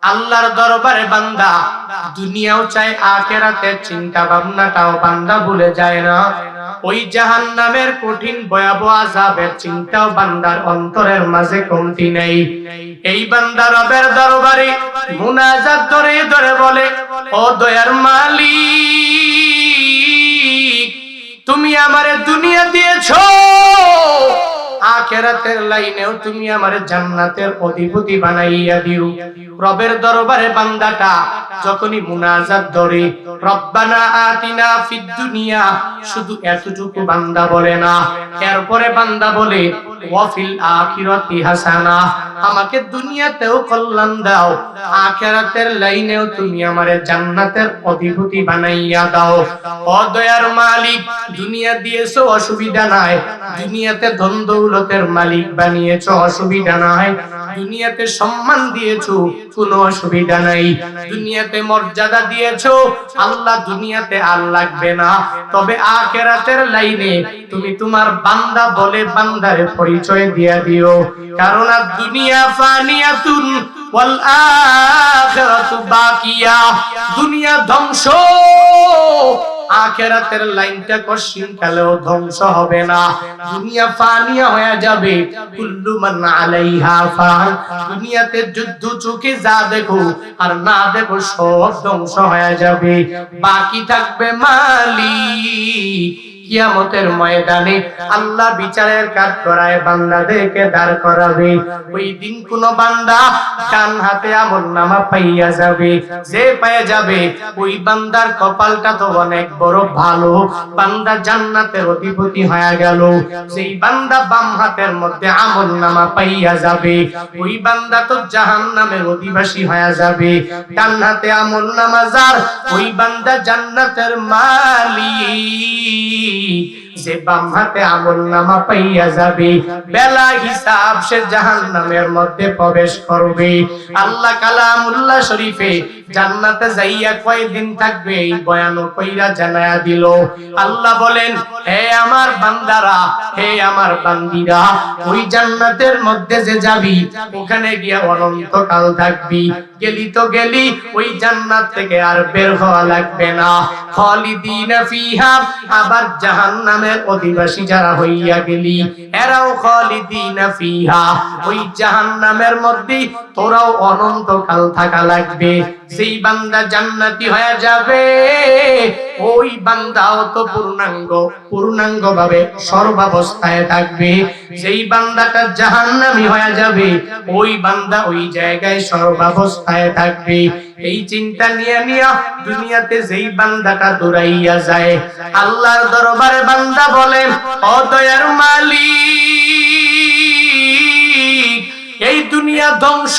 আল্লাহর দরবারে বান্দা দুনিয়াও চায়, আখিরাতের চিন্তা ভাবনাটাও বান্দা ভুলে যায় না। ওই জাহান্নামের কঠিন ভয়াবহ আযাবের চিন্তাও বান্দার অন্তরের মাঝে কমতি নেই। এই বান্দা রবের দরবারে মুনাজাত ধরে ধরে বলে, ও দয়ার মালিক, তুমি আমারে দুনিয়া দিয়েছো, আখিরাতের লাইনেও তুমি আমারে জান্নাতের অধিপতি বানাইয়া দিও। রবের দরবারে বান্দাটা যখনই মুনাজাত ধরে রব্বানা আতিনা ফিদ দুনিয়া, শুধু এতটুকু বান্দা বলে না, এরপরে বান্দা বলে ওয়া ফিল আখিরাতি হাসানা, আমাকে দুনিয়াতেও কল্যাণ দাও, আখিরাতের লাইনেও তুমি আমারে জান্নাতের অধিপতি বানাইয়া দাও। ও দয়ার মালিক, দুনিয়া দিয়েছো অসুবিধা নাই, দুনিয়াতে ধন দৌলতের মালিক বানিয়েছো অসুবিধা নাই, দুনিয়াতে সম্মান দিয়েছো কোনো অসুবিধা নাই, দুনিয়াতে মর্যাদা দিয়েছো আল্লাহ, দুনিয়াতে আর লাগবে না, তবে আখিরাতের লাইনে তুমি তোমার বান্দা বলে বান্দারে পরিচয় দিয়া দিও। কারণ দুনিয়া ফানিয়াতুন ওয়াল আখিরাতু বাকিয়া, দুনিয়া ধ্বংস, আখিরাতের লাইনটা কশিন কালেও ধ্বংস হবে না। দুনিয়া ফানিয়া হয়ে যাবে, কুল্লু মান আলাইহা ফান, দুনিয়াতে যুদ্ধ চোখে যা দেখো আর না দেখো সব ধ্বংস হয়ে যাবে, বাকি থাকবে মালিক। কিয়ামতের ময়দানে আল্লাহ বিচারের কাজ করায় বান্দাদেরকে দাঁড় করাবে। ওই দিন কোন বান্দা ডান হাতে আমলনামা পাইয়া যাবে, যে পেয়ে যাবে ওই বান্দার কপালটা তো অনেক বড় ভালো, বান্দা জান্নাতের অধিপতি হয়ে গেল। সেই বান্দা বাম হাতের মধ্যে আমলনামা পাইয়া যাবে, ওই বান্দা তো জাহান্নামের অধিবাসী হয়ে যাবে। ডান হাতে আমলনামা যার, ওই বান্দা জান্নাতের মালিক। যে বাম হাতে আমলনামা পাইয়া যাবে, বেলা হিসাব সে জাহান্নামের মধ্যে প্রবেশ করবে। আল্লাহ কালামুল্লাহ শরীফে জান্নাতে যাইয়া কয়দিন থাকবে এই বয়ান কইরা জানায়া দিল। আল্লাহ বলেন, হে আমার বান্দারা, হে আমার বান্দিরা, ওই জান্নাতের মধ্যে যে যাবি ওখানে গিয়া অনন্তকাল থাকবি, গেলি তো গেলি, ওই জান্নাত থেকে আর বের হওয়া লাগবে না। খালিদিনা ফিহা, আবার জাহান্নামের অধিবাসী যারা হইয়া গেলি এরাও খালিদিনা ফিহা, ওই জাহান্নামের মধ্যে তোরাও অনন্তকাল থাকা লাগবে। সেই বান্দা জান্নাতি হয়ে যাবে, ওই বান্দাও তো পূর্ণাঙ্গ ভাবে সর্বাবস্থায় থাকবে। যেই বান্দাটা জাহান্নামী হয়ে যাবে, ওই বান্দা ওই জায়গায় সর্বাবস্থায় থাকবে। এই চিন্তা নিয়ে দুনিয়াতে যেই বান্দাটা দৌড়াইয়া যায়, আল্লাহর দরবারে বান্দা বলে, ও দয়ার মালিক, এই দুনিয়া ধ্বংস,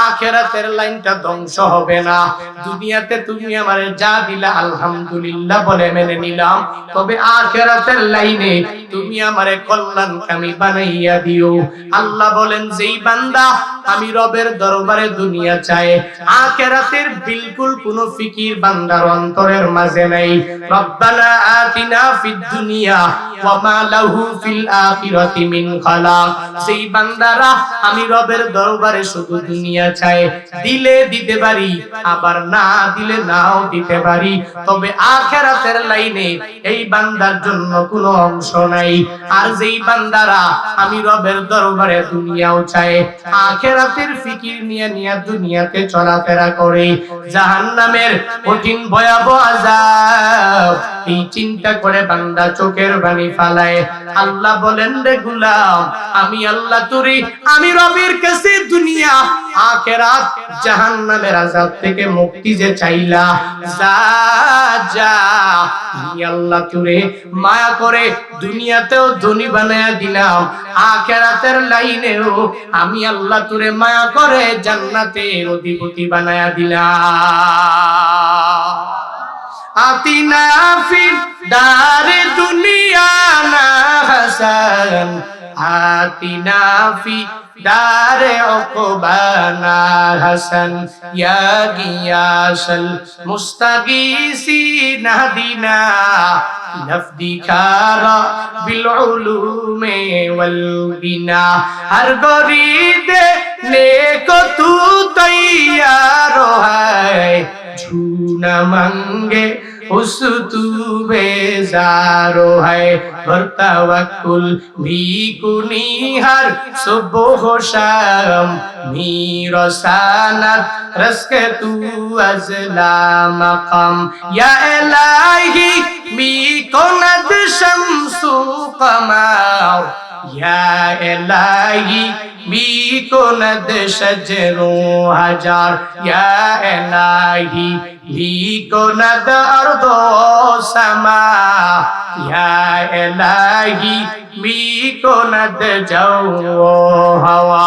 আখিরাতের লাইনটা ধ্বংস হবে না। দুনিয়াতে তুমি আমারে যা দিলা আলহামদুলিল্লাহ বলে মেনে নিলাম, তবে আখিরাতের লাইনে তুমি আমারে কল্যাণকামী বানাইয়া দিও। আল্লাহ বলেন, যেই বান্দা আমি রবের দরবারে দুনিয়া চায়, আখিরাতের বিলকুল কোনো ফিকির বান্দার অন্তরের মাঝে নাই। রব্বানা আতিনা ফিদ দুনিয়া ওয়া মা লাহু ফিল আখিরাতি মিন খালাক, যেই বান্দারা আমি রবের দরবারে শুধু দুনিয়া চায়, দিলে দিতে পারি, আবার না দিলে নাও দিতে পারি, তবে আখিরাতের লাইনে এই বান্দার জন্য কোনো অংশ নাই। আর যেই বান্দারা আমি রবের দরবারে দুনিয়াও চায়, আখিরাতের ফিকির নিয়ে দুনিয়াতে চলাফেরা করে, জাহান্নামের কঠিন ভয়াবহ আযাব এই চিন্তা করে বান্দা চোখের পানি ফালায়। আল্লাহ বলেন, রে গোলাম, আমি আল্লাহ তোরে আমি রবের কাছে দুনিয়া আখিরাত জাহান্নামের আযাব থেকে মুক্তি যে চাইলা, যা যা, আমি আল্লাহ তোরে মায়া করে দুনিয়াতেও ধনী বানায়া দিলাম, আখিরাতের লাইনেও আমি আল্লাহ তোরে মায়া করে জান্নাতের অধিপতি বানায়া দিলাম। আতিনা ফি দারে দুনিয়া না হাসান, আতিনা ফি দারে উকবানা হাসান, ইয়া গিয়াসাল মুস্তাগীসিন হাদিনা নফদিকারা বিল উলুমে ওয়াল বিনা। হর গরিদে नेको तू तैयार है झूना मांगे उस तू बेजारो है बर्तावकुल भी कुनी हर सुबह शाम मीरो सानत रस्के तू अजला मकाम या इलाही मी कोनद शम्सु कमर या इलाही मी कोनद शजरो हजार या इलाही भी कोनद अर्दो समा या इलाही भी कोनद जो हवा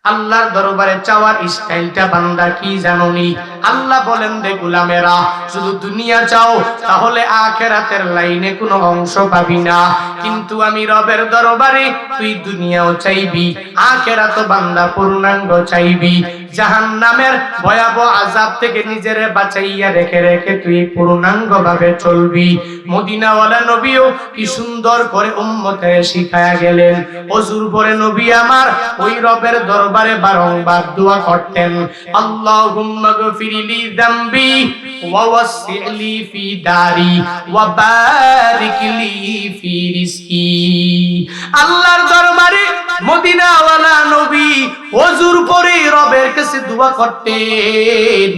আল্লাহর দরবারে চাওয়ার স্টাইলটা বান্দা কি জানোনি? আল্লাহ বলেন রে গোলামেরা, শুধু দুনিয়া চাও তাহলে আখিরাতের লাইনে কোনো অংশ পাবি না, কিন্তু আমি রবের দরবারে তুই দুনিয়াও চাইবি, আখিরাতও বান্দা পূর্ণাঙ্গ চাইবি। জাহান্নামের ভয়াবহ আযাব থেকে নিজেরে বাঁচাইয়া রেখে রেখে তুই পূর্ণাঙ্গ ভাবে চলবি। মদিনাওয়ালা নবীও কি সুন্দর করে উম্মতের শিখায়া গেলেন। ওযুর পরে নবী আমার ওই রবের দরবারে বারংবার দোয়া করতেন, আল্লাহুম্মা গফিরলি যামবি ওয়া ওয়াসসি'লি ফি দারি ওয়া বারিকলি ফি রিজকি। আল্লাহর দরবারে মদিনাওয়ালা নবী ওযুর পরে রবের কাছে দোয়া করতেন,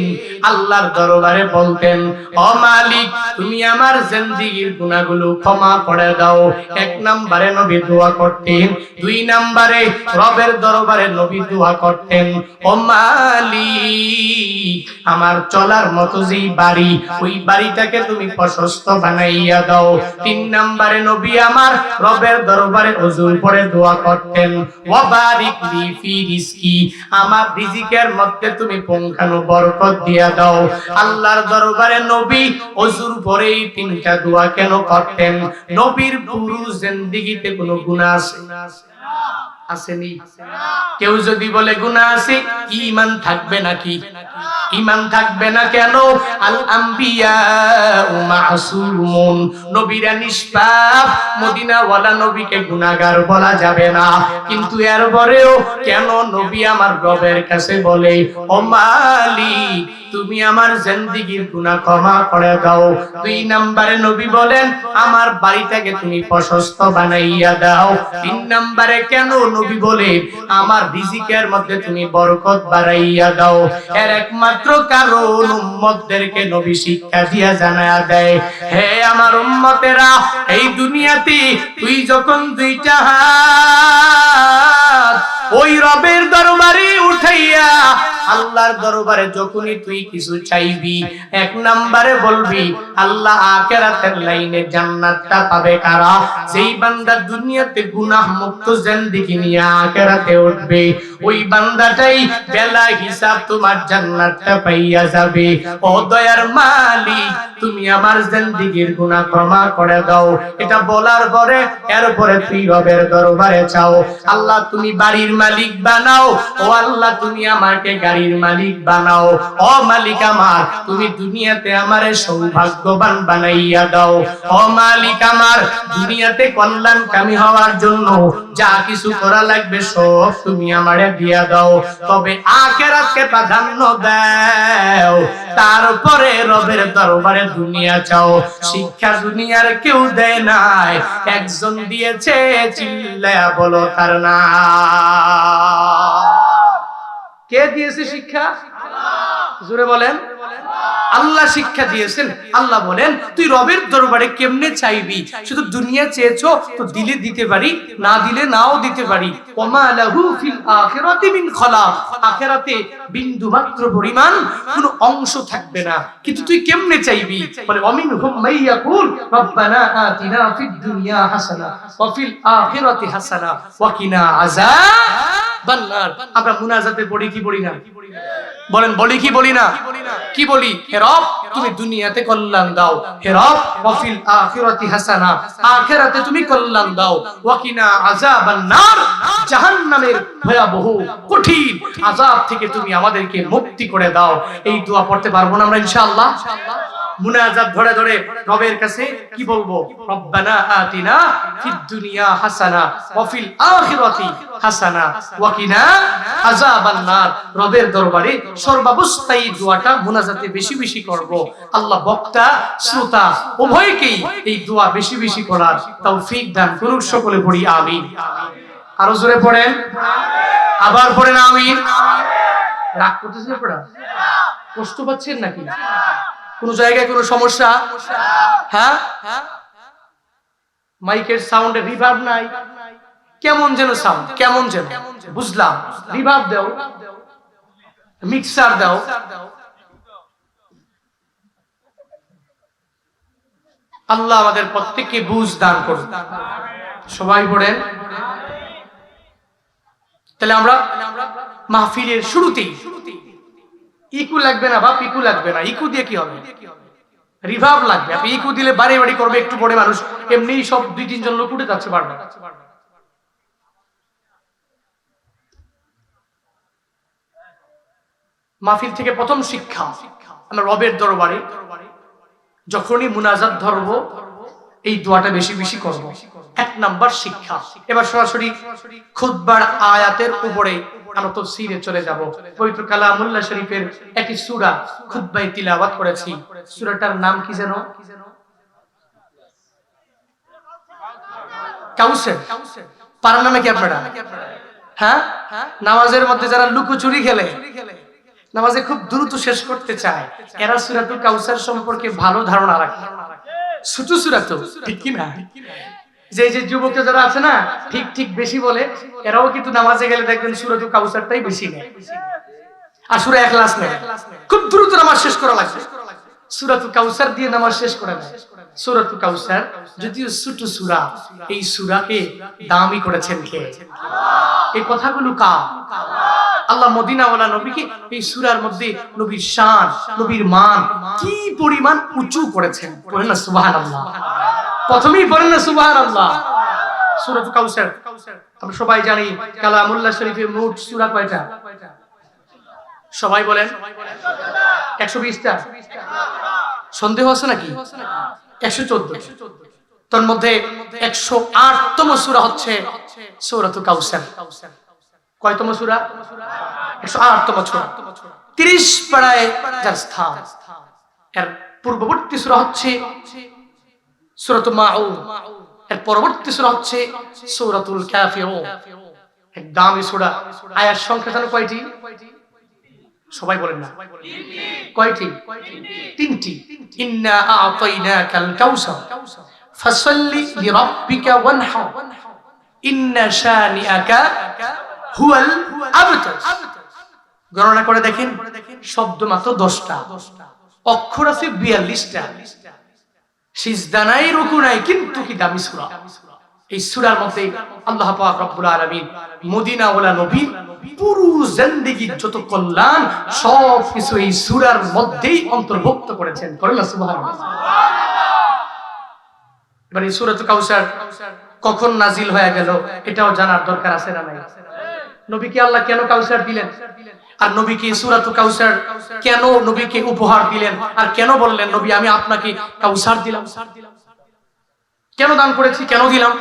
আল্লাহর দরবারে বলতেন, ও মালিক তুমি আমার জিন্দেগীর গুনাহগুলো ক্ষমা করে দাও। এক নম্বরে নবী দোয়া করতেন, দুই নম্বরে রবের দরবারে নবী দোয়া করতেন, ও মালিক আমার চলার মতো যেই বাড়ি ওই বাড়িটাকে তুমি প্রশস্ত বানাইয়া দাও। তিন নম্বরে নবী আমার রবের দরবারে ওযুর পরে দোয়া করতেন, ওয়া বারিকলি ফি রিজকি আমার রিজিকের মধ্যে তুমি পুঙ্খানু বরকত দিয়া দাও। আল্লাহর দরবারে নবী ওযুর পরেই তিনটা দোয়া কেন করতেন? নবীর পুরো জিন্দেগিতে কোনো গুনাহ আছে আসেনি? কেউ যদি বলে গুনাহ আছে, ঈমান থাকবে নাকি? ঈমান থাকবে না কেন? আল আম্বিয়া মাসুমুন, নবীরা নিষ্পাপ, মদিনাওয়ালা নবীকে গুনাহগার বলা যাবে না। কিন্তু এরপরেও কেন নবী আমার রবের কাছে বলে, ও মালিক তুমি আমার জিন্দেগীর গুনাহ ক্ষমা করে দাও। দুই নম্বরে নবী বলেন, আমার বাড়িটাকে তুমি প্রশস্ত বানাইয়া দাও। তিন নম্বরে কেন নবী বলে, আমার রিজিকের মধ্যে তুমি বরকত বাড়াইয়া দাও। এর একমাত্র কারণ উম্মতদেরকে নবী শিক্ষা দিয়া জানায়া দেয়, হে আমার উম্মতেরা, এই দুনিয়াতে তুই যখন দুইটা হাত ওই রবের দরবারে উঠাইয়া আল্লাহর দরবারে যখনই তুই কিছু চাইবি, এক নম্বরে বলবি আল্লাহ আখিরাতের লাইনে জান্নাতটা পাবে কারা? যেই বান্দা দুনিয়াতে গুনাহ মুক্ত জিন্দেগি নিয়ে আখিরাতে উঠবে, ওই বান্দাটাই বেলা হিসাব তোমার জান্নাতটা পাইয়া যাবে। ও দয়ার মালিক তুমি আমার জিন্দেগির গুনাহ ক্ষমা করে দাও। এটা বলার পরে এরপরে তুই রবের দরবারে চাও, আল্লাহ তুমি বাড়ির মালিক বানাও, ও আল্লাহ তুমি আমাকে গাড়ির মালিক বানাও, ও মালিক আমার তুমি দুনিয়াতে আমারে সৌভাগ্যবান বানাইয়া দাও, ও মালিক আমার দুনিয়াতে কল্যাণকামী হওয়ার জন্য যা কিছু করা লাগবে সব তুমি আমারে দিয়া দাও। তবে আখিরাতকে প্রাধান্য দাও, তারপরে রবের দরবারে দুনিয়া চাও। শিক্ষা দুনিয়ার কেউ দেয় নাই, একজন দিয়েছে, চিল্লায়া বলো তার নাম। কে দিয়েছে শিক্ষা? জোরে বলেন। আল্লাহ শিক্ষা দিয়েছেন। আল্লাহ বলেন তুই রবের দরবারে কেমনে চাইবি? শুধু দুনিয়া চেয়েছো তো দিলে দিতে পারি, না দিলে নাও দিতে পারি। ওমা লাহু ফিল আখিরাতি মিন খলাক, আখিরাতে বিন্দু মাত্র পরিমাণ কোনো অংশ থাকবে না। কিন্তু তুই কেমনে চাইবি? বলে ওয়ামিনহুম মাইয়াকুল রব্বানা আতিনা ফিদ দুনিয়া হাসানা ওয়া ফিল আখিরাতি হাসানা ওয়া কিনা আযাবান নার। আমরা মুনাজাতে পড়ি কি পড়ি না? বলেন বলি কি বলি না? কি বলি? হে রব তুমি দুনিয়াতে কল্যাণ দাও, হে রব ওয়া ফিল আখিরাতি হাসানা, আখিরাতে তুমি কল্যাণ দাও, ওয়া কিনা আযাবান নার, জাহান্নামের ভয়াবহ কঠিন আযাব থেকে তুমি আমাদেরকে মুক্তি করে দাও। এই দোয়া পড়তে পারবো না আমরা ইনশাআল্লাহ? মুনাজাত ধরে ধরে রবের কাছে কি বলবো? রব্বানা আতিনা ফিদ দুনিয়া হাসানা ওয়া ফিল আখিরাতি হাসানা ওয়া কিনা আযাবান নার। রবের দরবারে সর্বাবস্থায় দোয়াটা মুনাজাতে বেশি বেশি করব। আল্লাহ বক্তা শ্রোতা উভয়কেই এই দোয়া বেশি বেশি করার তৌফিক দান করুন। সকলে পড়ি আমিন। আরো জোরে পড়েন, আবার পড়েন আমিন। রাগ করতেছেন আপনারা? কষ্ট পাচ্ছেন নাকি? কোন জায়গায় কোনো সমস্যা? হ্যাঁ, মাইকের সাউন্ডে রিভার্ব নাই, কেমন যেন সাউন্ড, কেমন যেন। বুঝলাম, রিভার্ব দাও, মিক্সার দাও। আল্লাহ আমাদের প্রত্যেককে বুঝ দান করুন। সবাই পড়েন। তাহলে আমরা মাহফিলের শুরুতেই ইকু লাগবে না বাপ, ইকু লাগবে না। ইকু দিয়ে কি হবে? রিভার্ব লাগবে। আপনি ইকু দিলে বাড়ি বাড়ি করবে একটু পরে মানুষ, এমনিই সব 2-3 জন লোক উঠে যাচ্ছে বারবার। মাহফিল থেকে প্রথম শিক্ষা, আমরা রবের দরবারে যখনই মুনাজাত ধরব এই দোয়াটা বেশি বেশি করব। 1 নাম্বার শিক্ষা। এবার সরাসরি খুতবার আয়াতের উপরে আমরা তাফসীরে চলে যাব। পবিত্র কালামুল্লাহ শরীফের একটি সূরা খুতবায় তিলাওয়াত করেছি। সূরাটার নাম কি যেন? কাউসার। পারার নামে কি আপনারা? হ্যাঁ, নামাজের মধ্যে যারা লুকোচুরি খেলে, নামাজে খুব দ্রুত শেষ করতে চায়, এরা সূরাতুল কাউসার সম্পর্কে ভালো ধারণা রাখে। ছোট সূরা তো, ঠিক কি না? যে যুবক যারা আছে না, ঠিক ঠিক বেশি বলে, এরাও কিন্তু নামাজে গেলে দেখবেন সূরাতুল কাউসারটাই বেশি নেয়, আর সূরা ইখলাস নেয়। খুব দ্রুত নামাজ শেষ করা লাগবে, সূরাতুল কাউসার দিয়ে নামাজ শেষ করে দেয়। সূরাতুল কাউসার যদিও ছোট সূরা, এই সূরাকে দামি করেছেন কে? এই কথাগুলো কার? আল্লাহ মদিনাওয়ালা নবীকে এই সূরার মধ্যে নবীর শান, নবীর মান কি পরিমাণ উঁচু করেছেন। বলেন না সুবহানাল্লাহ। প্রথমেই বলেন না সুবহানাল্লাহ। সূরাতুল কাউসার আমরা সবাই জানি, কালামুল্লাহ শরীফে মোট সূরা কয়টা? সবাই বলেন। 120টা। সন্দেহ আছে নাকি? 114। তার মধ্যে 108তম সূরা হচ্ছে সূরাতুল কাউসার। কয়তম সূরা? 108তম সূরা। 30 পারায় যার স্থান। এর পূর্ববর্তী সূরা হচ্ছে সূরাতুল মাউন, এর পরবর্তী সূরা হচ্ছে সূরাতুল কাফিরুন। এক দামি সূরা। আয়াত সংখ্যা জানো কয়টি? সবাই বলেন না। কয়টি? 3টি। ইন্না আ'তাইনাকাল কাউসার ফাসাল্লি লিরাব্বিকা ওয়ানহার ইন্না শানিআকা হুয়াল আবতার। গণনা করে দেখেন, শব্দ মাত্র 10টা, অক্ষর আছে 42টা, সিজদা নাই, রুকু নাই, কিন্তু কি দামি সূরা। এই সূরার মধ্যে আল্লাহ পাক রব্বুল আলামিন মদিনাওয়ালা নবী পুরো জিন্দেগীর যত কল্যাণ সব কিছু এই সূরার মধ্যেই অন্তর্ভুক্ত করেছেন। করেন না সুবহানাল্লাহ। এবার এই সূরাতুল কাউসার কখন নাজিল হয়ে গেল এটাও জানার দরকার আছে না নাই? নবীকে আল্লাহ কেন কাউসার দিলেন, আর নবীকে সূরাতুল কাউসার কেন নবীকে উপহার দিলেন, আর কেন বললেন নবী আমি আপনাকে কাউসার দিলাম? কেন দান করেছি, কেন দিলাম?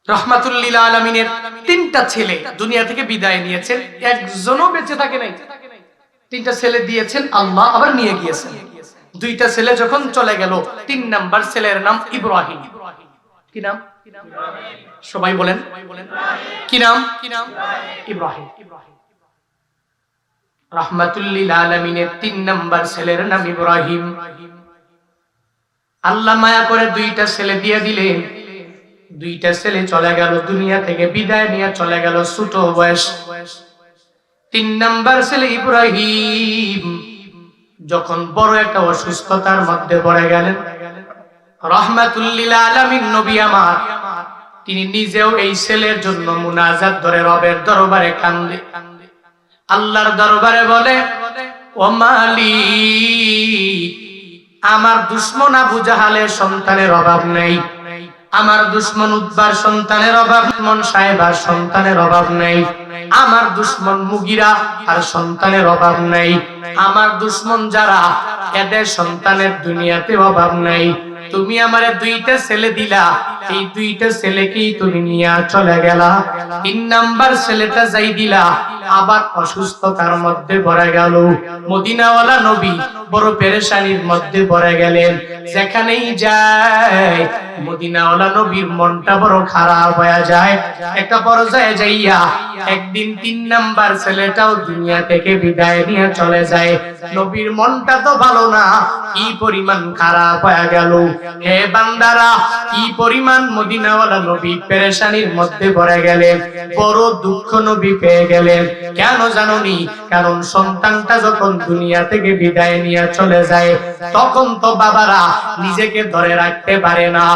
রাহমাতুল লিল আলামিনের 3টা ছেলে দুনিয়া থেকে বিদায় নিয়েছেন, একজনও বেঁচে থাকে নাই। 3টা ছেলে দিয়েছেন আল্লাহ, আবার নিয়ে গিয়েছেন। 2টা ছেলে যখন চলে গেল, 3 নাম্বার ছেলের নাম ইব্রাহিম। কি নাম? সবাই বলেন। কি নাম? ইব্রাহিম। রাহমাতুল লিল আলামিনের 3 নাম্বার ছেলের নাম ইব্রাহিম। আল্লাহ মায়া করে 2টা ছেলে দিয়ে দিলেন। 2টা ছেলে চলে গেল দুনিয়া থেকে, বিদায় নিয়ে চলে গেল ছোট বয়স। 3 নাম্বার ছেলে ইব্রাহিম যখন বড় একটা অসুস্থতার মধ্যে পড়ে গেলেন, রাহমাতুল লিল আলামিন নবী আমার তিনি নিজেও এই ছেলের জন্য মুনাজাত ধরে রবের দরবারে কান্দে, আল্লাহর দরবারে বলে, ও মালিক, আমার দুশমন আবু জাহালের সন্তানের অভাব নেই, আমার দুশমন উতবার সন্তানের অভাব, মন সাহেবার সন্তানের অভাব নেই, আমার দুশমন মুগিরা আর সন্তানের অভাব নাই। আমার দুশমন যারা এদের সন্তানের দুনিয়াতে অভাব নাই। তুমি আমারে দুইটা ছেলে দিলা, এই দুইটা ছেলেকেই তুমি নিয়ে চলে গেলা। 3 নাম্বার ছেলেটা যাই দিলা, আবার অসুস্থতার মধ্যে পড়ে গেল। মদিনাওয়ালা নবী বড় পেরেশানির মধ্যে পড়ে গেলেন। যেখানেই যায় মদিনাওয়ালা নবীর মনটা বড় খারাপ হয়ে যায়। একটা পর্যায়ে যাইয়া একদিন 3 নাম্বার ছেলেটাও দুনিয়া থেকে বিদায় নিয়ে চলে যায়। নবীর মনটা তো ভালো না, কি পরিমাণ খারাপ হয়ে গেল। হে বান্দারা, কি পরিমাণ মদিনাওয়ালা নবী পেরেশানির মধ্যে পড়ে গেলেন, বড় দুঃখ নবী পেয়ে গেলেন। কেন জানোনি? কারণ সন্তানটা যখন দুনিয়া থেকে বিদায় নিয়ে চলে যায়, তখন তো বাবারা নিজেকে ধরে রাখতে পারে না।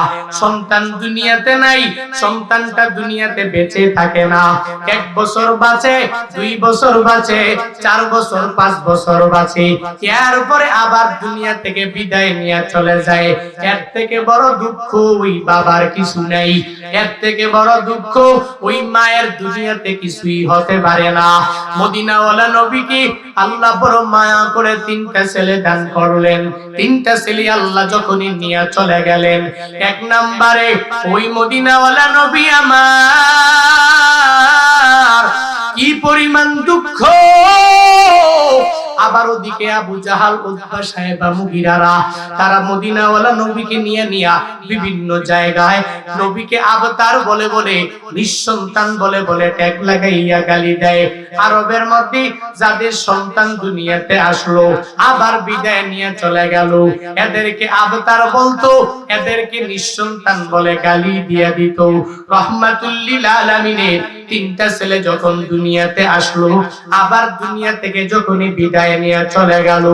সন্তান দুনিয়াতে নাই, সন্তানটা দুনিয়াতে বেঁচে থাকে না। 1 বছর বাঁচে, 2 বছর বাঁচে, 4 বছর, 5 বছর বাঁচে, এরপরে আবার দুনিয়া থেকে বিদায় নিয়ে চলে যায়। এর থেকে বড় দুঃখ ওই বাবার কিছু নাই, এর থেকে বড় দুঃখ ওই মায়ের দুনিয়াতে কিছুই হতে পারে না। মদিনাওয়ালা নবীকে আল্লাহ বড় মায়া করে 3টা ছেলে দান করলেন। 3টা ছেলে আল্লাহ যখনই নিয়ে চলে গেলেন, 1 নম্বরে ওই মদিনাওয়ালা নবী আমার কি পরিমাণ দুঃখ। আবার ওদিকে আবু জাহাল, উতবা, সাইবা, মুগিরারা তারা মদিনাওয়ালা নবীকে নিয়ে বিভিন্ন জায়গায় নবীকে আবতার বলে বলে, নিঃসন্তান বলে বলে ট্যাগ লাগাইয়া গালি দেয়। আরবের মধ্যে যাদের সন্তান দুনিয়াতে আসলো আবার বিদায় নিয়ে চলে গেল, এদেরকে আবতার বলতো, এদেরকে নিঃসন্তান বলে গালি দিয়ে দিত। রহমাতুল লিল আলামিনের 3টা ছেলে যখন দুনিয়াতে আসলো, আবার দুনিয়া থেকে যখনই বিদায় নিয়ে চলে গেল,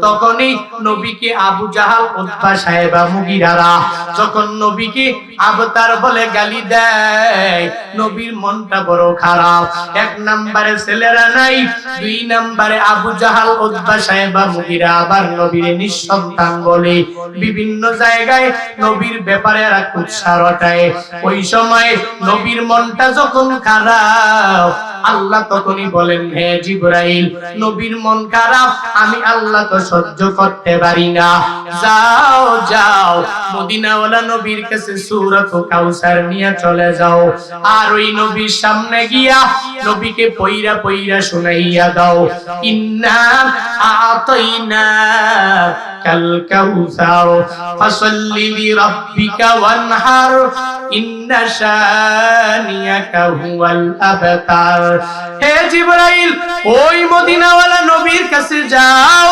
তখনই নবীকে আবু জাহাল, উতবা, সাইবা, মুগিরারা যখন নবীকে আবতার বলে গালি দেয়, নবীর মনটা বড় খারাপ। 1 নম্বরে ছেলেরা নাই, 2 নম্বরে আবু জাহাল, উতবা, সাইবা, মুগিরা আবার নবীর নিঃসন্তান বলে বিভিন্ন জায়গায় নবীর ব্যাপারে এরা কুৎসা রটায়। ওই সময় নবীর মনটা যখন খারাপ, আল্লাহ তখনই বলেন, হে জিবরাইল, নবীর মন খারাপ, আমি আল্লাহ তো সহ্য করতে পারি না, যাও যাও মদিনাওয়ালা নবীর কাছে সূরাত কাউসার নিয়ে চলে যাও, আর ওই নবীর সামনে গিয়া নবীকে পয়রা পয়রা শুনাইয়া দাও, ইন্না আতাইনা কাল কাউসার ফাসাল্লি লিরাব্বিকা ওয়ানহার ইন্না শানিয়াকা হুয়াল আবতার। হে জিবরাইল, ওই মদিনাওয়ালা নবীর কাছে যাও,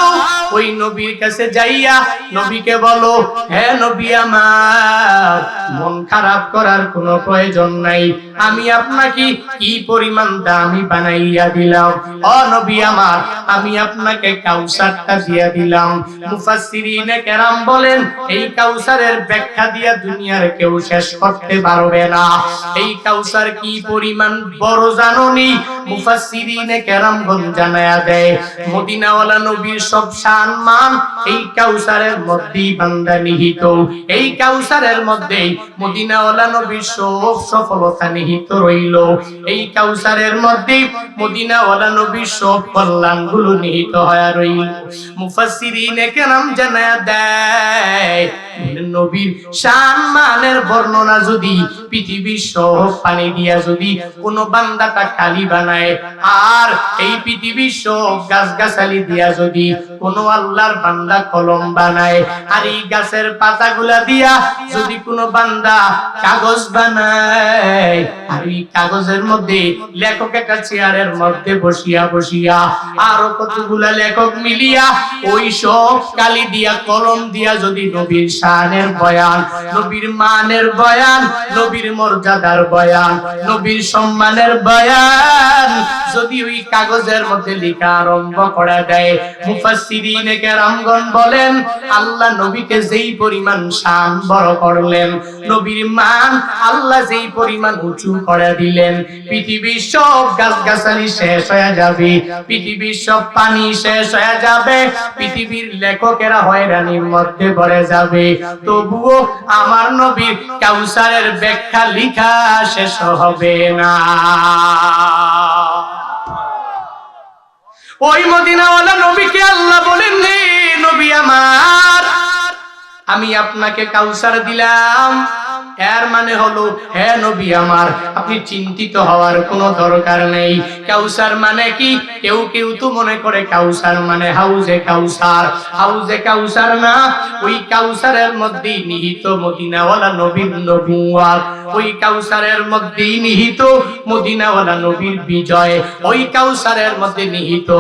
ওই নবীর কাছে যাইয়া নবীকে বলো, হে নবী আমার, মন খারাপ করার কোনো প্রয়োজন নাই, আমি আপনাকে কি পরিমাণ দামি বানাইয়া দিলাম। ও নবী আমার, আমি আপনাকে কাউসারটা দিয়া দিলাম। মুফাসসিরিনে কেরাম বলেন, এই কাউসারের ব্যাখ্যা দিয়া দুনিয়ার কেউ শেষ করতে পারবে না। এই কাউসার কি পরিমাণ বড় জানোনি? মুফাসসিরিনে কেরামগণ জানায়া দেয়, মদিনাওয়ালা নবীর সব সম্মান এই কাউসারের মধ্যেই বান্দা নিহিত। এই কাউসারের মধ্যেই মদিনাওয়ালা নবীর সব সফলতা নিহিত রইল। এই কাউসারের মধ্যেই মদিনাওয়ালা নবীর সব কল্যাণগুলো নিহিত হয়ে রইল। মুফাসসিরিনে কেরাম জানায়া দেয়, নবীর সম্মানের বর্ণনা যদি পৃথিবীর সব পানি দিয়া যদি কোন বান্দাটা কালি বানায়, আর এই পৃথিবীর সব গাছগাছালি দিয়া যদি কোন আল্লাহর বান্দা কলম বানায়, আর এই গাছের পাতাগুলা দিয়া যদি কোন বান্দা কাগজ বানায়, আর এই কাগজের মধ্যে লেখক একটা চেয়ারের মধ্যে বসিয়া বসিয়া আরো কতগুলা লেখক মিলিয়া ওই সব কালি দিয়া কলম দিয়া যদি নবীর শানের বয়ান, নবীর মানের বয়ান, নবীর মর্যাদার বয়ান, নবীর সম্মানের বয়ান যদি ওই কাগজের মধ্যে লেখা আরম্ভ করে দেয়, মুফাসসিরিনে কেরামগণ বলেন, আল্লাহ নবীকে যেই পরিমাণ শান বড় করলেন, নবীর মান আল্লাহ যেই পরিমাণ উঁচু করে দিলেন, পৃথিবীর সব গাছগাছালি শেষ হয়ে যাবে, পৃথিবীর সব পানি শেষ হয়ে যাবে, পৃথিবীর লেখকেরা হয়রানির মধ্যে পড়ে যাবে, তবুও আমার নবীর কাউসারের ব্যাখ্যা লিখা শেষ হবে না। ওই মদিনাওয়ালা নবীকে আল্লাহ বলেন, হে নবী আমার, আমি আপনাকে কাউসার দিলাম। এর মানে হলো, হে নবী আমার, আপনি চিন্তিত হওয়ার কোনো দরকার নেই। কাউসার মানে কি? কেউ কেউ তো মনে করে কাউসার মানে হাউজে কাউসার। হাউজে কাউসার না, ওই কাউসারের মধ্যে নিহিত মদিনাওয়ালা নবীর নবুওয়াত, ওই কাউসারের মধ্যে নিহিত মদিনাওয়ালা নবীর বিজয়, ওই কাউসারের মধ্যে নিহিত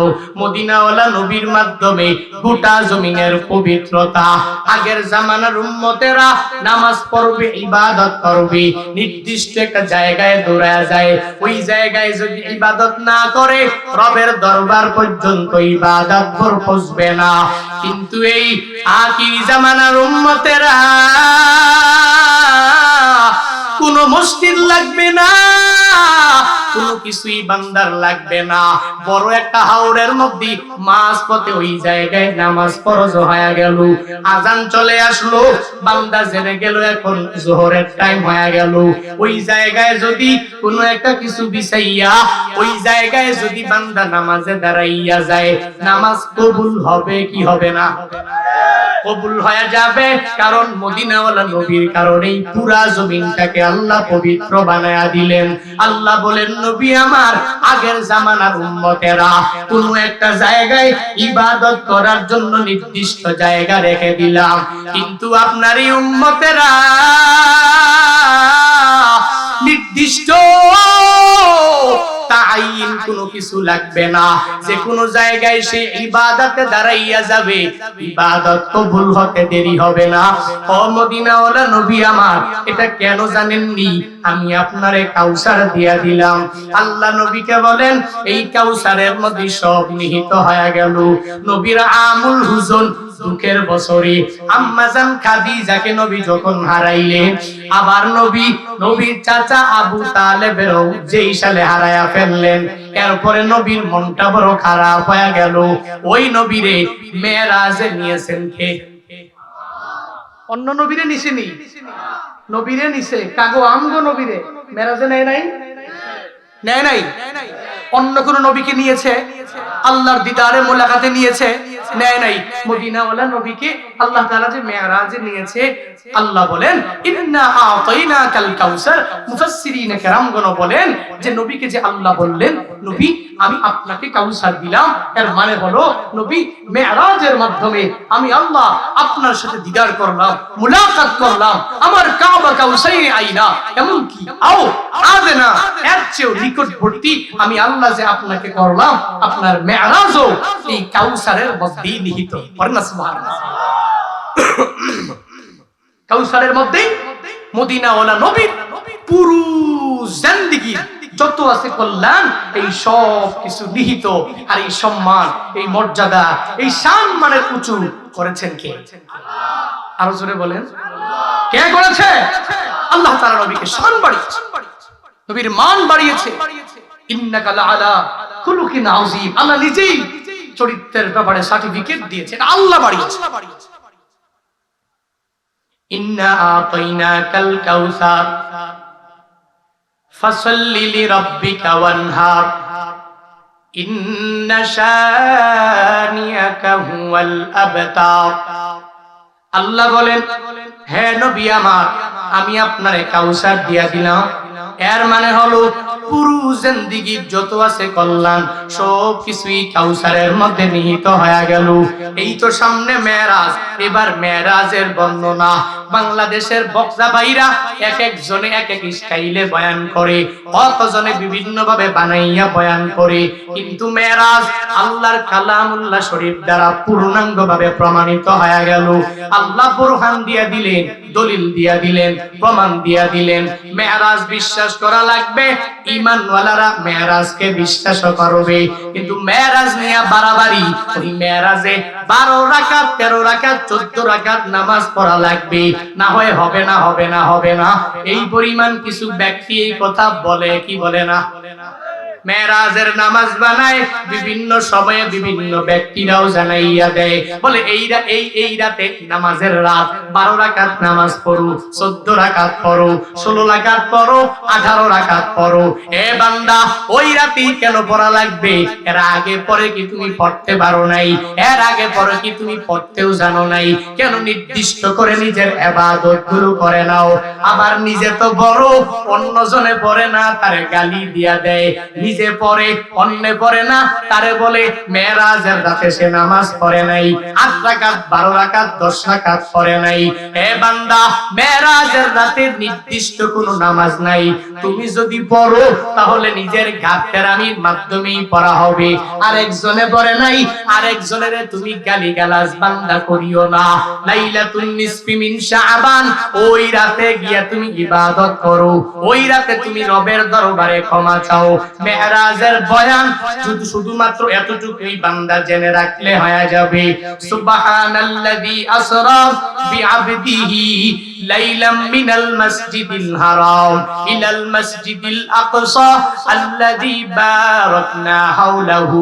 মদিনাওয়ালা নবীর মাধ্যমে গোটা জমিনের পবিত্রতা। আগের জামানার উম্মতেরা নামাজ পড়বে, ইবাদত করবে, নির্দিষ্ট একটা জায়গায় দৌড়ায় যায়। ওই জায়গায় যদি ইবাদত না করে রবের দরবার পর্যন্ত ইবাদত পৌঁছবে না। কিন্তু এই আখির জামানার উম্মতেরা কোনো মসজিদ লাগবে না, কোনো কিছুই বান্দার লাগবে না। বড় একটা হাওরের মধ্যে মাঝ পথে ওই জায়গায় নামাজ ফরজ হয়ে গেল, আজান চলে আসলো, বান্দা জেনে গেল এখন জোহরের টাইম হয়ে গেল। ওই জায়গায় যদি কোনো একটা কিছু বিছাইয়া ওই জায়গায় যদি বান্দা নামাজে দাঁড়াইয়া যায়, নামাজ কবুল হবে কি হবে না? কবুল হয়ে যাবে। কারণ মদিনাওয়ালা নবীর কারণেই পুরা জমিনটাকে আল্লাহ পবিত্র বানায়া দিলেন। আল্লাহ বলেন, নবী আমার, আগের জামানার উম্মতেরা কোনো একটা জায়গায় ইবাদত করার জন্য নির্দিষ্ট জায়গা রেখে দিলাম, কিন্তু আপনার এই উম্মতেরা নির্দিষ্ট তাইন কোনো কিছু লাগবে না, যে কোনো জায়গায় সে ইবাদতে দাঁড়াইয়া যাবে, ইবাদত কবুল হতে দেরি হবে না। ও মদিনাওয়ালা নবী আমার, এটা কেন জানেননি? আমি আপনারে কাউসার দিয়া দিলাম। আল্লাহ নবীকে বলেন, এই কাউসারের মধ্যে সব নিহিত হয়ে গেল। নবীর আমুল হুজন, দুঃখের বছরে আম্মা জান খাদিজাকে নবী যখন হারাইলেন, আবার নবীর চাচা আবু তালেবেরও যেই সালে হারায়া ফেললেন, এরপরে নবীর মনটা বড় খারাপ হয়ে গেল। ওই নবীরে মেরাজে নিয়েছেন কে? অন্য নবীরে নিছেনি? নবীরে নিছে। কাগো আমগো নবীরে মেরাজে নেয় নাই? নেয় নাই। অন্য কোন নবীকে নিয়েছে? আল্লাহর দিদারে মোলাকাতে নিয়েছে? নেয় নাই। মদিনাওয়ালা নবীকে আল্লাহ তাআলা যে মেরাজে নিয়েছে, আল্লাহ বলেন, ইন্না আতাইনাকাল কাউসার। মুফাসসিরিনে কেরামগণ বলেন যে নবীকে যে আল্লাহ বললেন, নবী আমি আপনাকে কাউসার দিলাম, এর মানে হলো নবী মেরাজের মাধ্যমে আমি আল্লাহ আপনার সাথে দিদার করলাম, মুলাকাত করলাম। আমার কাবা কাউসাইন আইনা, এমন কি আও আদেনা, এর চেয়ে নিকটবর্তী আমি আল্লাহ যে আপনাকে করলাম, আপনার মেরাজও এই কাউসারের মধ্যেই নিহিত। পড়েন না সুবহানাল্লাহ। কাউসারের মধ্যে মদিনাওয়ালা নবীর পুরো জিন্দেগি যত আছে কল্যাণ, এই সব কিছু নিহিত। আর এই সম্মান, এই মর্যাদা, এই সম্মানের উঁচু করেছেন কে? আরো জোরে বলেন, কে করেছে? আল্লাহ তাআলা নবীকে সম্মান বাড়িয়েছে, নবীর মান বাড়িয়েছে। ইন্নাকা লাআলা খুলুকিন আযীম। আল্লাহ নিজেই চরিত্রের ব্যাপারে সার্টিফিকেট দিয়েছেন, আল্লাহ বাড়িয়েছে। ইন্না আতাইনাকাল কাউসার ফাসাল্লি লিরাব্বিকা ওয়ানহার ইন্না শানিয়াকা হুয়াল আবতার। আল্লাহ বলেন, হে নবী আমার, আমি আপনারে কাউসার দিয়া দিলাম। এর মানে হলো পুরো জিন্দেগির যত আছে কল্যাণ সব কিছুই কাউসারের মধ্যে নিহিত হয়ে গেল। এই তো সামনে মেরাজ, এবার মেরাজের বর্ণনা। বাংলাদেশের বক্তা ভাইরা এক এক জনে এক এক স্টাইলে বয়ান করে, কতজনে বিভিন্ন ভাবে বানাইয়া বয়ান করে, কিন্তু মেরাজ আল্লাহর কালামুল্লাহ শরীফ দ্বারা পূর্ণাঙ্গ ভাবে প্রমাণিত হয়ে গেল। আল্লাহ বুরহান দিয়া দিলেন, দলিল দিয়া দিলেন, প্রমাণ দিয়া দিলেন। মেরাজ বিশ্বাস করা লাগবে, ঈমানওয়ালারা মেরাজকে বিশ্বাস করবে। কিন্তু মেরাজ নিয়ে বাড়াবাড়ি, ওই মেরাজে 12 রাকাত 13 রাকাত 14 রাকাত নামাজ পড়া লাগবে, না হয় হবে না, হবে না, হবে না। এই পরিমাণ কিছু ব্যক্তি এই কথা বলে কি বলে না? মেরাজের নামাজ বানায় বিভিন্ন সময়ে বিভিন্ন ব্যক্তিরাও জানাইয়া দেয়, বলে এই রাতে নামাজের রাত 12 রাকাত নামাজ পড়ো, 14 রাকাত পড়ো, 16 রাকাত পড়ো, 18 রাকাত পড়ো। এ বান্দা, ওই রাতেই কেন পড়া লাগবে? এর আগে পরে কি তুমি পড়তে পারো নাই? এর আগে পরে কি তুমি পড়তেও জানো নাই? কেন নির্দিষ্ট করে নিজের ইবাদত গুলো করে নাও? আবার নিজে তো বড়, অন্যজনে পড়ে না, তারে গালি দিয়া দেয়। নিজে পড়ে, অন্যে পড়ে না, তারে বলে মেরাজের রাতে সে নামাজ পড়ে নাই, 8 রাকাত 12 রাকাত 10 রাকাত পড়ে নাই। হে বান্দা, মেরাজের রাতে নির্দিষ্ট কোনো নামাজ নাই। তুমি যদি পড়ো তাহলে নিজের গাফতেরামির মাধ্যমেই পড়া হবে। আরেকজনে পড়ে নাই, আরেকজনের তুমি গালিগালাজ বান্দা করিও না। লাইলাতুন নিসফি মিন শাবান, ওই রাতে গিয়া তুমি ইবাদত করো, ওই রাতে তুমি রবের দরবারে ক্ষমা চাও। মেরাজের বয়ান শুধুমাত্র এতটুকুই বান্দা জেনে রাখলে হয়ে যাবে। সুবহানাল্লাযী আসরা বিআবদিহি লাইলাম মিনাল মাসজিদিল হারাম ইলাল মাসজিদিল আকসা আল্লাযী বারাকনা হাওলাহু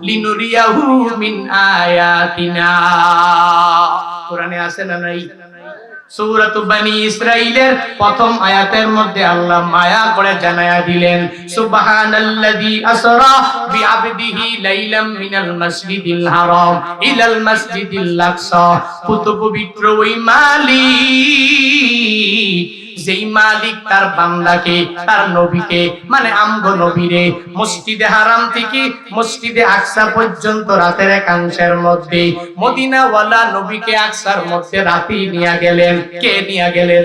লিনুরিয়াহু মিন আয়াতিনা। কোরআনে আছে না নাই? সূরা বনী ইসরাঈলের প্রথম আয়াতের মধ্যে আল্লাহ মায়া করে জানায়া দিলেন, সুবহানাল্লাযী আসরা বিআবদিহি লাইলাম মিনাল মাসজিদিল হারাম ইলাল মাসজিদিল আকসা। পবিত্র ওই মালিক, যেই মালিক তার বান্দাকে, তার নবীকে, মানে আমগো নবীরে মসজিদে হারাম থেকে মসজিদে আকসা পর্যন্ত রাতের একাংশের মধ্যে মদিনাওয়ালা নবীকে আকসার মধ্যে রাতেই নিয়ে গেলেন। কে নিয়ে গেলেন?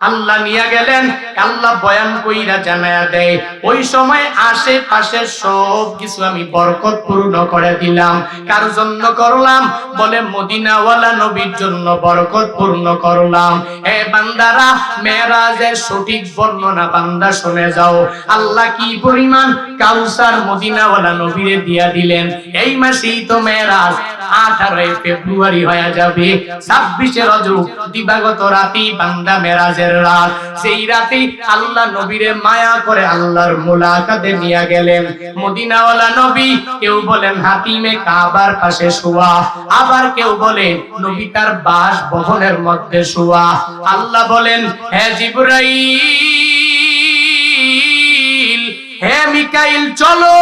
আল্লাহ নিয়ে গেলেন। আল্লাহ বয়ান কইরা জানায়া দেয়, ওই সময় আশেপাশে সব কিছু আমি বরকত পূর্ণ করে দিলাম। কার জন্য করলাম? বলে মদিনাওয়ালা নবীর জন্য বরকত পূর্ণ করলাম। এ বান্দারা, মেরাজের সঠিক বর্ণনা বান্দা শুনে যাও। আল্লাহ কি পরিমাণ কাউসার মদিনাওয়ালা নবীরে দিয়া দিলেন। এই মাসেই তো মেরাজ, 18 ফেব্রুয়ারি হয়ে যাবে। 26 রজব দিবাগত রাতেই বান্দা মেরাজের রাত। সেই রাতে আল্লাহ নবীরে মায়া করে আল্লাহর মুলাকাতে নিয়ে গেলেন। মদিনাওয়ালা নবী, কেউ বলেন হাতিমে কাবার পাশে শোয়া, আবার কেউ বলেন নবী তার বাসভবনের মধ্যে শোয়া। আল্লাহ বলেন, হে জিবরাইল, হে মিকাইল, চলো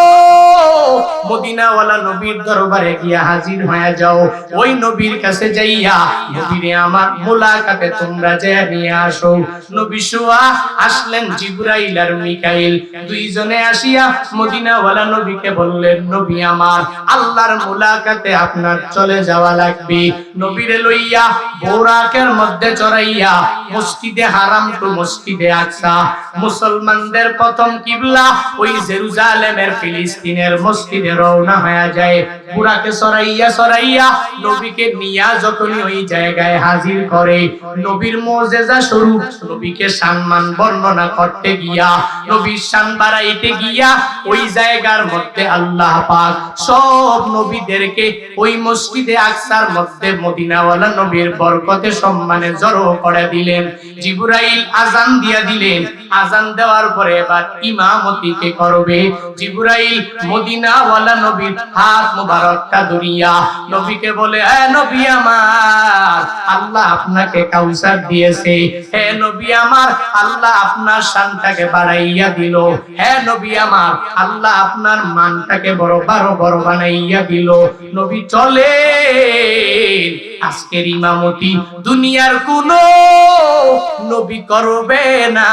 মদিনাওয়ালা নবীর দরবারে গিয়া হাজির হয়ে যাও। ওই নবীর কাছে যাইয়া নবীরে আমার মুলাকাতে তোমরা যায় নিয়ে আসো। নবী শোয়া, আসলেন জিবরাইল আর মিকাইল, দুইজনে আসিয়া মদিনাওয়ালা নবীকে বললেন, নবী আমার, আল্লাহর মুলাকাতে আপনার চলে যাওয়া লাগবে। নবীরে লইয়া বোরাকের মধ্যে চড়াইয়া মসজিদে হারাম টু মসজিদে আকসা, মুসলমানদের প্রথম কিবলা ওই জেরুজালেমের ফিলিস্তিনের মসজিদে রওনা হয়ে যায়। বুড়াকে সরাইয়া নবীকে নিয়া যখনই ওই জায়গায় হাজির করে, নবীর মুজিজা স্বরূপ নবীকে সম্মান বর্ণনা করতে গিয়া, নবীর শান বাড়াইতে গিয়া ওই জায়গার মধ্যে আল্লাহ পাক সব নবীদেরকে ওই মসজিদে আকসার মধ্যে মদিনাওয়ালা নবীর বরকতে সম্মানে জড়ো করে দিলেন। জিবরাইল আযান দিয়া দিলেন। আযান দেওয়ার পরে এবার ইমামতি কে করবে? জিবরাইল মদিনাওয়ালা নবীর হাত মুবারকটা ধরিয়া নবীকে বলে, হে নবী আমার, আল্লাহ আপনাকে কাউসার দিয়েছে। হে নবী আমার, আল্লাহ আপনার শানটাকে বাড়াইয়া দিল। হে নবী আমার, আল্লাহ আপনার মানটাকে বড় বানাইয়া দিল। নবী চলে, আজকের ইমামতি দুনিয়ার কোন নবী করবে না।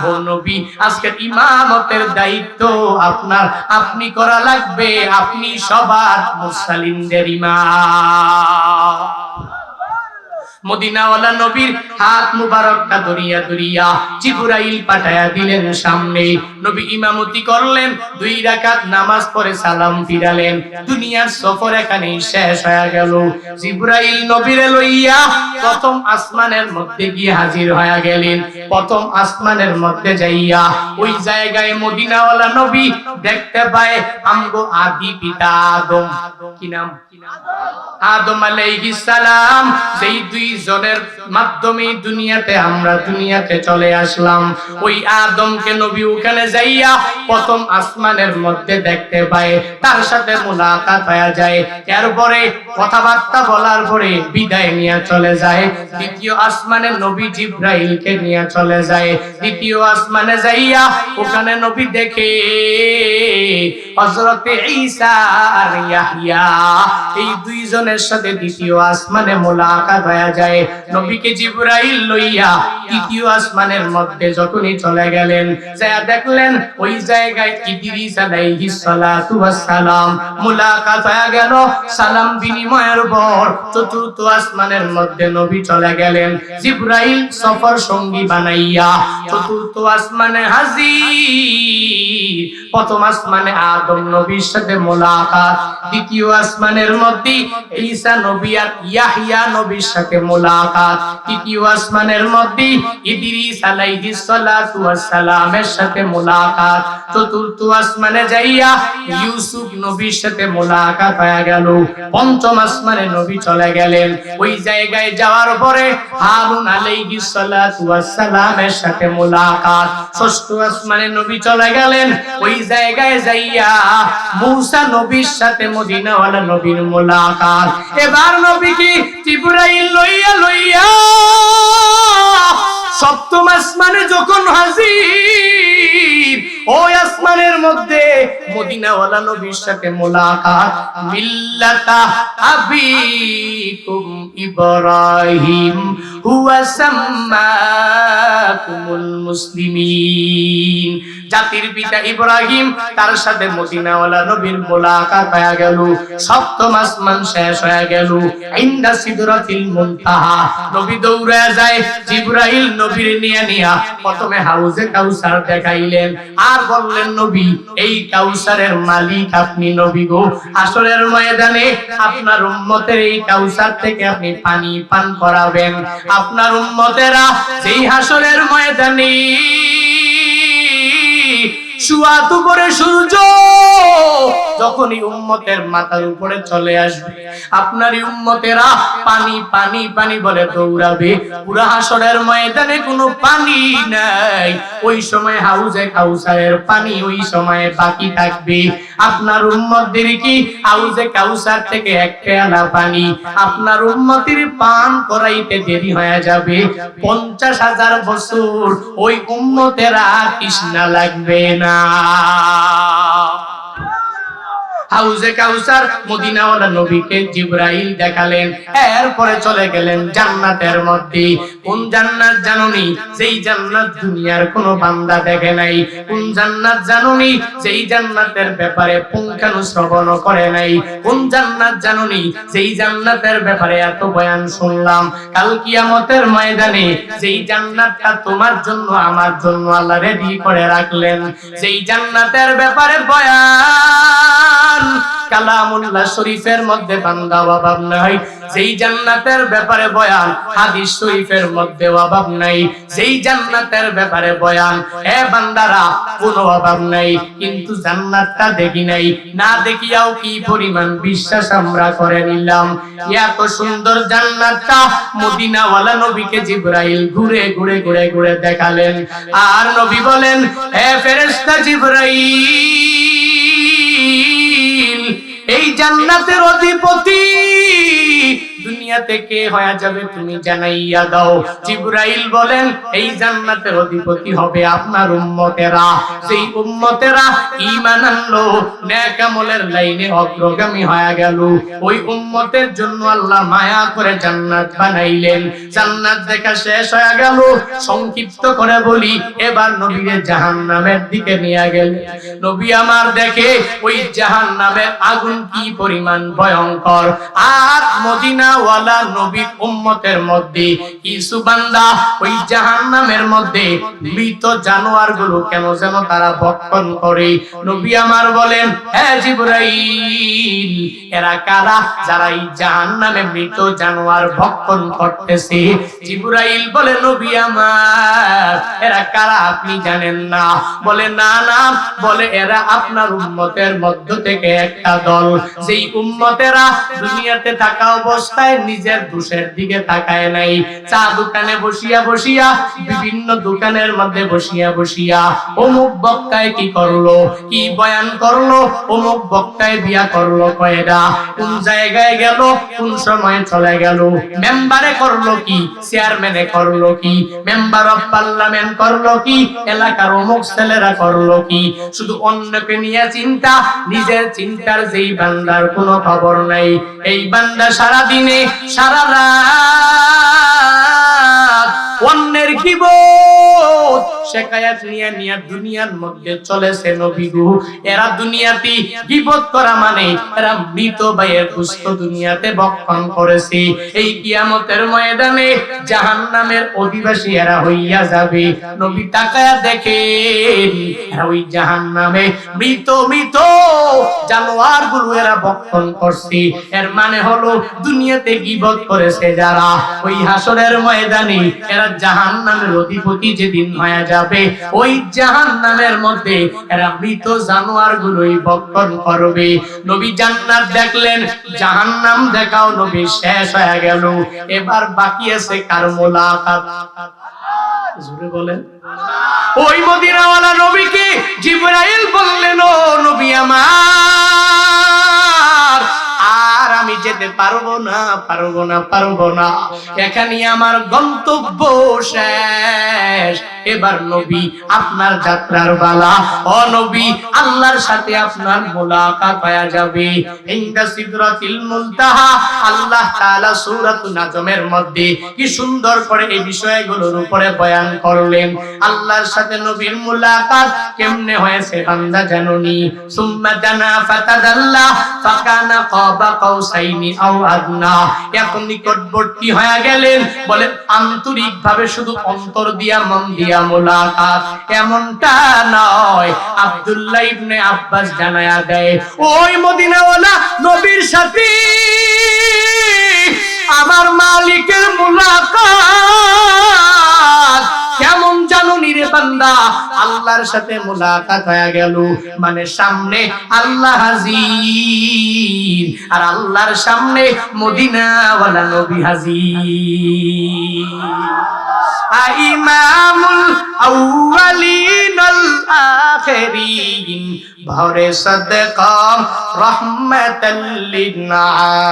ও নবী, আজকের ইমামতের দায়িত্ব আপনার, আপনি করা লাগবে। আপনি সবার মুসলিমদের ইমাম। মদিনাওয়ালা নবীর হাত মুবারকটা ধরিয়া জিবরাইল পাঠায়া দিলেন সামনে। নবী ইমামতি করলেন, 2 রাকাত নামাজ পড়ে সালাম ফিরালেন। দুনিয়ার সফর এখানেই শেষ হয়ে গেল। জিবরাইল নবীরে লইয়া প্রথম আসমানের মধ্যে গিয়ে হাজির হয়ে গেলেন। প্রথম আসমানের মধ্যে যাইয়া ওই জায়গায় মদিনাওয়ালা নবী দেখতে পায় আমগো আদি পিতা আদম। কি নাম? আদম আলাইহিস সালাম। সেই 2 জনের মাধ্যমে দুনিয়াতে আমরা দুনিয়াতে চলে আসলাম। ওই আদমকে নবী ওখানে যাইয়া প্রথম আসমানের মধ্যে দেখতে পায়, তার সাথে মুলাকাত হয়ে যায়। এরপরে কথাবার্তা বলার পরে বিদায় নিয়ে চলে যায়। দ্বিতীয় আসমানে নবী জিবরাইলকে নিয়ে চলে যায়। দ্বিতীয় আসমানে যাইয়া ওখানে নবী দেখে হযরত ঈসা আর ইয়াহইয়া, এই দুইজনের সাথে দ্বিতীয় আসমানে মুলাকাত হয়ে যায়। নবীকে জিবরাইল লইয়া দ্বিতীয় আসমানের মধ্যে যখনই চলে গেলেন, যা দেখলেন ওই জায়গায় ইদ্রিস আলাইহিস সালাতু ওয়াস সালাম মুলাকাত হয়ে গেল। সালাম বিনিময়ের পর চতুর্থ আসমানের মধ্যে নবী চলে গেলেন। জিবরাইল সফর সঙ্গী বানাইয়া চতুর্থ আসমানে হাজির। প্রথম আসমানে আদম নবীর সাথে মুলাকাত, দ্বিতীয় আসমানের মধ্যে ঈসা নবী আর ইয়াহইয়া নবীর সাথে মুলাকাত, তৃতীয় আসমানের মধ্যে ইদ্রিস আলাইহিস সালাতু ওয়াস সালামের সাথে মুলাকাত, চতুর্থ আসমানে যাইয়া ইউসুফ নবীর সাথে মুলাকাত হয়ে গেল। পঞ্চম আসমানে নবী চলে গেলেন। ওই জায়গায় যাওয়ার পরে হারুন আলাইহিস সালাতু ওয়াস সালামের সাথে মুলাকাত। ষষ্ঠ আসমানে নবী চলে গেলেন। ওই জায়গায় যাইয়া মূসা নবীর সাথে মদিনাওয়ালা নবীর মুলাকাত। এবার নবীকে জিবরাইল লইয়া সপ্তম আসমানে যখন হাজির, ওই আসমানের মধ্যে মদিনাওয়ালা নবীর সাথে মুলাকাত। মিল্লাতা আবিকুম ইব্রাহিম হুয়া সাম্মাকুমুল মুসলিমিন, জাতির পিতা ইব্রাহিম, তার সাথে মদিনাওয়ালা নবীর মুলাকাত হয়ে গেল। সপ্তম আসমান শেষ হয়ে গেল। ইনদা সিদরাতিল মুনতাহা নবী দৌড়ে যায়। জিবরাইল নবীর নিয়া প্রথমে হাউজে কাউসার দেখাইলেন, আর বললেন নবী এই কাউসারের মালিক আপনি নবী গো। হাসরের ময়দানে আপনার উম্মতের এই কাউসার থেকে আপনি পানি পান করাবেন। আপনার উম্মতেরা যেই হাসরের ময়দানে সুয়াত উপরে সূর্য যখনই উম্মতের মাথার উপরে চলে আসবে, আপনারই উম্মতেরা পানি পানি পানি বলে দৌড়াবে। পুরা হাসরের ময়দানে কোনো পানি নাই। ওই সময় হাউজে কাউসারের পানি ওই সময় বাকি থাকবে। আপনার উম্মতদের কি হাউজে কাউসার থেকে এক পেয়ালা পানি আপনার উম্মতের পান করাইতে দেরি হয়ে যাবে। 50,000 বছর ওই উম্মতেরা তৃষ্ণা লাগবে না। হাউজে কাউসার মদিনাওয়ালা নবীকে জিবরাইল দেখালেন। এরপরে চলে গেলেন জান্নাতের মধ্যে। কোন জান্নাত জানুনি? যেই জান্নাত দুনিয়ার কোনো বান্দা দেখে নাই। কোন জান্নাত জানুনি? যেই জান্নাতের ব্যাপারে পুঙ্খানুশ্রবণ করে নাই। কোন জান্নাত জানুনি? যেই জান্নাতের ব্যাপারে এত বয়ান শুনলাম। কাল কিয়ামতের ময়দানে যেই জান্নাতটা তোমার জন্য আমার জন্য আল্লাহ রেডি করে রাখলেন, যেই জান্নাতের ব্যাপারে বয়ান কালামুল্লাহ শরীফের মধ্যে বান্দা অভাব নাই। যেই জান্নাতের ব্যাপারে বয়ান হাদিস শরীফের মধ্যে অভাব নাই। যেই জান্নাতের ব্যাপারে বয়ান এ বান্দারা কোনো অভাব নাই। কিন্তু জান্নাতটা দেখি নাই, না দেখিয়াও কি পরিমাণ বিশ্বাস আমরা করে নিলাম। এত সুন্দর জান্নাতটা মদিনাওয়ালা নবীকে জিবরাইল ঘুরে ঘুরে ঘুরে ঘুরে দেখালেন। আর নবী বলেন, হে ফেরেশতা জিবরাইল, এই জান্নাতের অধিপতি দুনিয়া থেকে হয়ে যাবে তুমি জানাইয়া দাও। জিবরাইল বলেন, এই জান্নাতের অধিপতি হবে আপনার উম্মতেরা। যেই উম্মতেরা ঈমান আনলো, নেক আমলের লাইনে অগ্রগামী হয়ে গেল, ওই উম্মতের জন্য আল্লাহ মায়া করে জান্নাত বানাইলেন। জান্নাত দেখা শেষ হয়ে গেল। সংক্ষিপ্ত করে বলি, এবার নবীকে জাহান্নামের দিকে নিয়ে গেলেন। নবী আমার দেখে ওই জাহান্নামের আগুন কি পরিমাণ ভয়ঙ্কর। আর মদিনাওয়ালা নবীর উম্মতের মধ্যে কিছু বান্দা ওই জাহান্নামের মধ্যে মৃত জানোয়ারগুলো কেন যেন তারা ভক্ষণ করে। নবী আমার বলেন, হে জিবরাইল, এরা কারা যারা এই জাহান্নামে মৃত জানোয়ার ভক্ষণ করতেছে? জিবরাইল বলে, নবী আমার, এরা কারা আপনি জানেন না? বলে, না না। বলে, এরা আপনার উম্মতের মধ্য থেকে একটা দল, যেই উম্মতেরা দুনিয়াতে থাকা অবস্থায় নিজের দোষের দিকে তাকায় নাই। চা দোকানে বসিয়া বসিয়া, বিভিন্ন দোকানের মধ্যে বসিয়া বসিয়া অমুক বক্তায় কি করলো, কি বয়ান করলো, অমুক বক্তায় বিয়া করলো কয়টা, কোন জায়গায় গেল, কোন সময় চলে গেল, মেম্বারে করলো কি, চেয়ারম্যানে করলো কি, মেম্বার অফ পার্লামেন্ট করলো কি, এলাকার অমুক ছেলেরা করলো কি। শুধু অন্যকে নিয়ে চিন্তা, নিজের চিন্তার যেই বান্দার কোনো খবর নাই। এই বান্দা সারা দিনে সারা রাত অন্যের গীবত শিকায়াত নিয়ে নিয়ে দুনিয়ার মধ্যে চলেছে। নবীগু এরা দুনিয়াতে গীবত করা মানে এরা মৃত ভাইয়ের গোশত দুনিয়াতে ভক্ষণ করেছে। এই কিয়ামতের ময়দানে জাহান্নামের অধিবাসী এরা হইয়া যাবে। নবী তাকায়া দেখেন ওই জাহান্নামে মৃত মৃত জানোয়ার গুলো এরা ভক্ষণ করছে। এর মানে হলো দুনিয়াতে গীবত করেছে যারা, ওই হাসরের ময়দানে এরা জাহান্নামের অধিপতি যেদিন হয়ে যাবে, ওই জাহান্নামের মধ্যে এরা মৃত জানোয়ার গুলোই ভক্ষণ করবে। নবী জান্নাত দেখলেন, জাহান্নাম দেখাও নবী শেষ হয়ে গেল। এবার বাকি আছে কার মুলাকাত? জোরে বলেন। ওই মদিনাওয়ালা নবীকে জিবরাইল বললেন, ও নবী আমার, আর আমি যেতে পারবো না, পারবো না, পারবো না, এখানে আমার গন্তব্য শেষ। এবার নবী আপনার যাত্রার বালা। ও নবী, আল্লাহর সাথে আপনার মুলাকাত হয়ে যাবে ইনদা সিদরাতিল মুনতাহা। আল্লাহ তাআলা সূরাতুন নাজমের মধ্যে কি সুন্দর করে এই বিষয়গুলোর উপরে বয়ান করলেন। আল্লাহর সাথে নবীর মুলাকাত কেমনে হয়েছে বান্দা জানুনি। সুম্মা দানা ফাতাদাল্লা ফাকানা কাবা কাউসাইনি আও আদনা। এখন নিকটবর্তী হয়ে গেলেন, বলেন আন্তরিকভাবে শুধু অন্তর দিয়া মন দিয়া মুলাকাত, এমনটা নয়। আব্দুল্লাহ ইবনে আব্বাস জানায়া দেয়, ওই মদিনাওয়ালা নবীর সাথে আমার মালিকের মুলাকাত কেমন জানুনি রে বান্দা। আল্লাহর সাথে মুলাকাত হয়ে গেল মানে সামনে আল্লাহ হাজির, আর আল্লাহর সামনে মদিনাওয়ালা নবী হাজির। ইমামুল আউয়ালিন আল আখিরিন ভরে সাদকা রহমাতাল লিল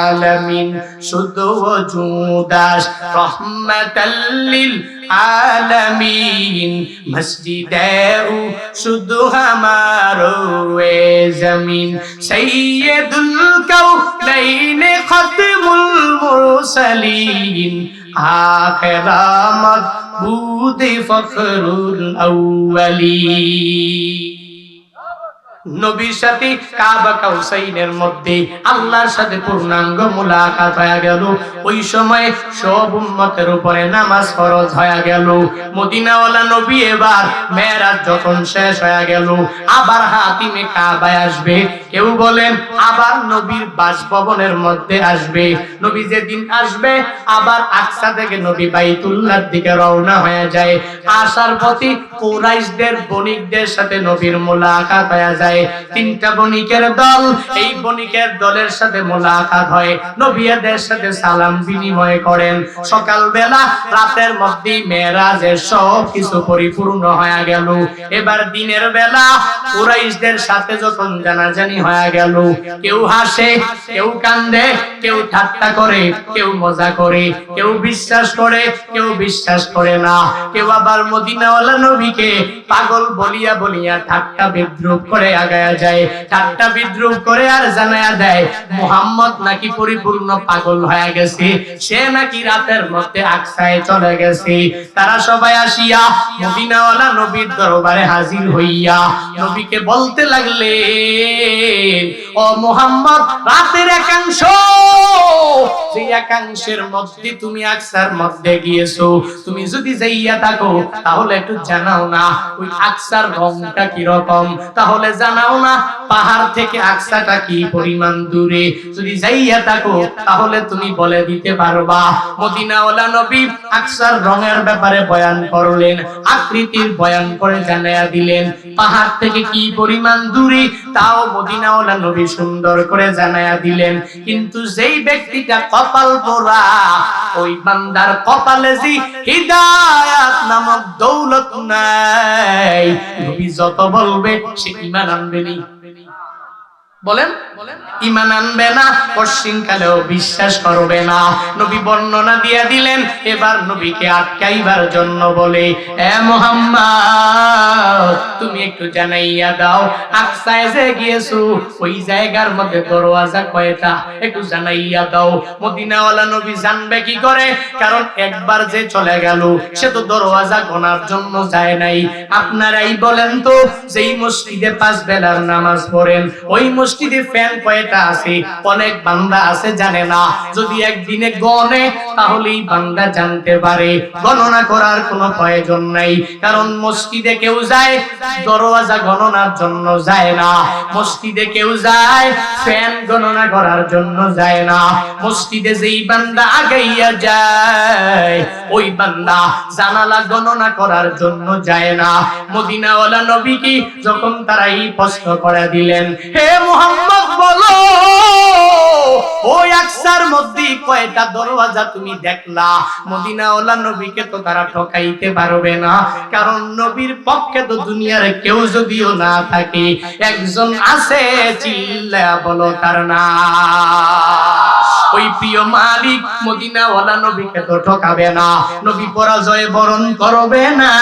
আলামিন, শুধু ওজুদাস রহমাতাল লিল আলামিন, মসজিদেও শুধু হামারো এ জমিন, সাইয়্যিদুল কাউনাইন খাতমুল মুরসালিন, আখিরামত বুদে ফখরুল আউয়ালিন। নবীর সাথে কাবা কাউসাইনের মধ্যে আল্লাহর সাথে পূর্ণাঙ্গ মুলাকাত হয়ে গেল। ওই সময় সব উম্মতের উপরে নামাজ ফরজ হয়ে গেল। মদিনাওয়ালা নবী এবার মেরাজ যখন শেষ হয়ে গেল, আবার হাতিমে কাবায় আসবে। কেউ বলেন আবার নবীর বাসভবনের মধ্যে আসবে। নবী যেদিন আসবে আবার আকসা থেকে নবী বাইতুল্লাহর দিকে রওনা হয়ে যায়। আসার পথে কুরাইশদের বণিকদের সাথে নবীর মুলাকাত হয়ে যায়। তিনটা বণিকের দল, এই বণিকের দলের সাথে মুলাকাত হয়। নবী এদের সাথে সালাম বিনিময় করেন। সকালবেলা রাতের মধ্যে মেরাজের সব কিছু পরিপূর্ণ হয়ে গেল। এবার দিনের বেলা কুরাইশদের সাথে যখন জানাজানি হয়ে গেল, কেউ হাসে, কেউ কান্দে, কেউ ঠাট্টা করে, কেউ মজা করে, কেউ বিশ্বাস করে, কেউ বিশ্বাস করে না। কেউ আবার মদিনাওয়ালা নবীকে পাগল বলিয়া বলিয়া ঠাট্টা বিদ্রুপ করে আগায়া যায়। ঠাট্টা বিদ্রুপ করে আর জানায়া দেয় মুহাম্মদ নাকি পরিপূর্ণ পাগল হয়ে গেছে, সে নাকি রাতের মধ্যে আকসায় চলে গেছে। তারা সবাই আসিয়া মদিনাওয়ালা নবীর দরবারে হাজির হইয়া নবীকে বলতে লাগলেন, ও মুহাম্মদ, রাতের একাংশ, যে একাংশের মধ্যে তুমি আকসার মধ্যে গিয়েছো, তুমি যদি যাইয়া থাকো তাহলে একটু জানাও না ওই আকসার রংটা কি রকম, তাহলে জানাও না পাহাড় থেকে আকসাটা কি পরিমাণ দূরে? যদি যাইয়া থাকো তাহলে তুমি বলে দিতে পারবা। মদিনাওয়ালা নবী আকসার রঙের ব্যাপারে বয়ান করলেন, আকৃতির বয়ান করে জানায়া দিলেন। পাহাড় থেকে কি পরিমাণ দূরে তাও মদিনাওয়ালা নবী সুন্দর করে জানায়া দিলেন। কিন্তু যেই ব্যক্তিটা কপাল পোড়া, ওই বান্দার কপালে যে হিদায়াত নামক দৌলত নাই, নবী যত বলবে সে ঈমান আনবে না। বলেন ঈমান আনবে না, পশ্চিমকালেও বিশ্বাস করবে না। নবী বর্ণনা দিয়ে দিলেন। এবার নবীকে আটকাইবার জন্য বলে, এ মুহাম্মদ তুমি একটু জানাইয়া দাও, আকসায় যে গিয়েছো ওই জায়গার মধ্যে দরওয়াজা কয়টা, একটু জানাইয়া দাও। মদিনাওয়ালা নবী জানবে কি করে? কারণ একবার যে চলে গেল সে তো দরওয়াজা গোনার জন্য যায় নাই। আপনারাই বলেন তো, যেই মসজিদে 5 বেলার নামাজ পড়েন ওই মসজিদে ফ্যান কয়টা আছে? অনেক বান্দা আছে জানে না। যদি একদিনে গনে তাহলেই বান্দা জানতে পারে, গণনা করার কোনো প্রয়োজন নাই। কারণ মসজিদে কেউ যায় দরওয়াজা গণনার জন্য যায় না, মসজিদে কেউ যায় ফ্যান গণনা করার জন্য যায় না। মসজিদে যেই বান্দা আগাইয়া যায় ওই বান্দা জানালা গণনা করার জন্য যায় না। মদিনাওয়ালা নবী কি যখন তারা এই প্রশ্ন করে দিলেন, হে মুহাম্মদ বলো ওই আকসার মধ্যে কয়টা দরওয়াজা তুমি দেখলা? মদিনাওয়ালা নবীকে তো তারা ঠকাইতে পারবে না, কারণ নবীর পক্ষে তো দুনিয়ার কেউ যদিও না থাকে, একজন আছে, চিল্লায়া বলো তার নাম। ওই প্রিয় মালিক মদিনাওয়ালা নবীকে তো ঠকাবে না, নবী পরাজয় বরণ করবে না।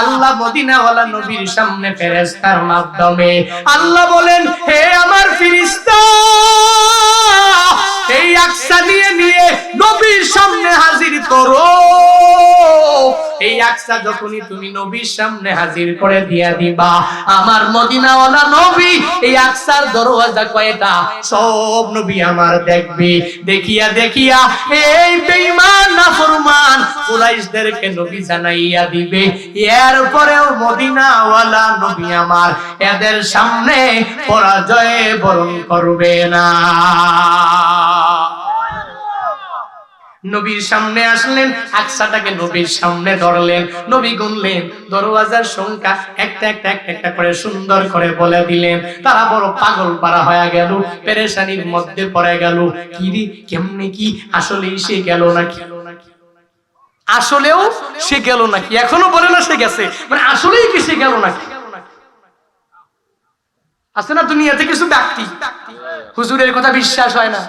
আল্লাহ মদিনাওয়ালা নবীর সামনে ফেরেশতার মাধ্যমে আল্লাহ বলেন, হে আমার ফেরেশতা, এই আকসা নিয়ে নবীর সামনে হাজির করো। এই আকসা যখনই তুমি নবীর সামনে হাজির করে দিয়া দিবা, আমার মদিনাওয়ালা নবী এই আকসার দরওয়াজা কয়টা সব নবী আমার দেখবে। দেখিয়া দেখিয়া এই বেঈমান নাফরমান কুরাইশদেরকে নবী জানাইয়া দিবে। এরপরেও মদিনাওয়ালা নবী আমার এদের সামনে পরাজয় বরণ করবে না। নবীর সামনে আসলেন, আকসাটাকে নবীর সামনে ধরলেন, নবী গুনলেন দরওয়াজার সংখ্যা, একটা একটা একটা একটা করে সুন্দর করে বলে দিলেন। তারা বড় পাগল পারা হয়ে গেল, পেরেশানির মধ্যে পড়ে গেল। কি রে, কেমনে কি, আসলেই সে গেল নাকি? আসলেও সে গেল নাকি? এখনো বলে না সে গেছে, মানে আসলেই কি সে গেল নাকি? আছে না দুনিয়াতে কিছু ব্যক্তি, হুজুরের কথা বিশ্বাস হয় না,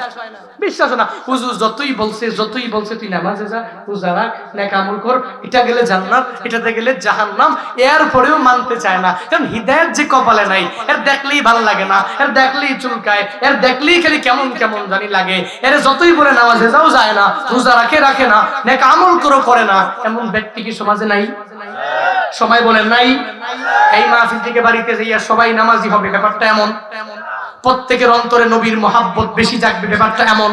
বিশ্বাস না। হুজুর যতই বলছে তুই নামাজে যা, রোজা রাখ, নেক আমল কর, এটা গেলে জান্নাত, এটাতে গেলে জাহান্নাম, এরপরেও মানতে চায় না। কারণ হিদায়াত যে কপালে নাই, এর দেখলেই ভালো লাগে না, এর দেখলেই চুলকায়, এর দেখলেই খালি কেমন কেমন জানি লাগে। এর যতই বলে নামাজে যাও যায় না, রোজা রাখে না, নেক আমল করে না। এমন ব্যক্তি কি সমাজে নাই? সবাই বলেন নাই? এই মাহফিল থেকে বাড়িতে যাইয়া সবাই নামাজি হবে, ব্যাপারটা এমন? প্রত্যেকের অন্তরে নবীর মহাব্বত বেশি জাগবে, ব্যাপারটা এমন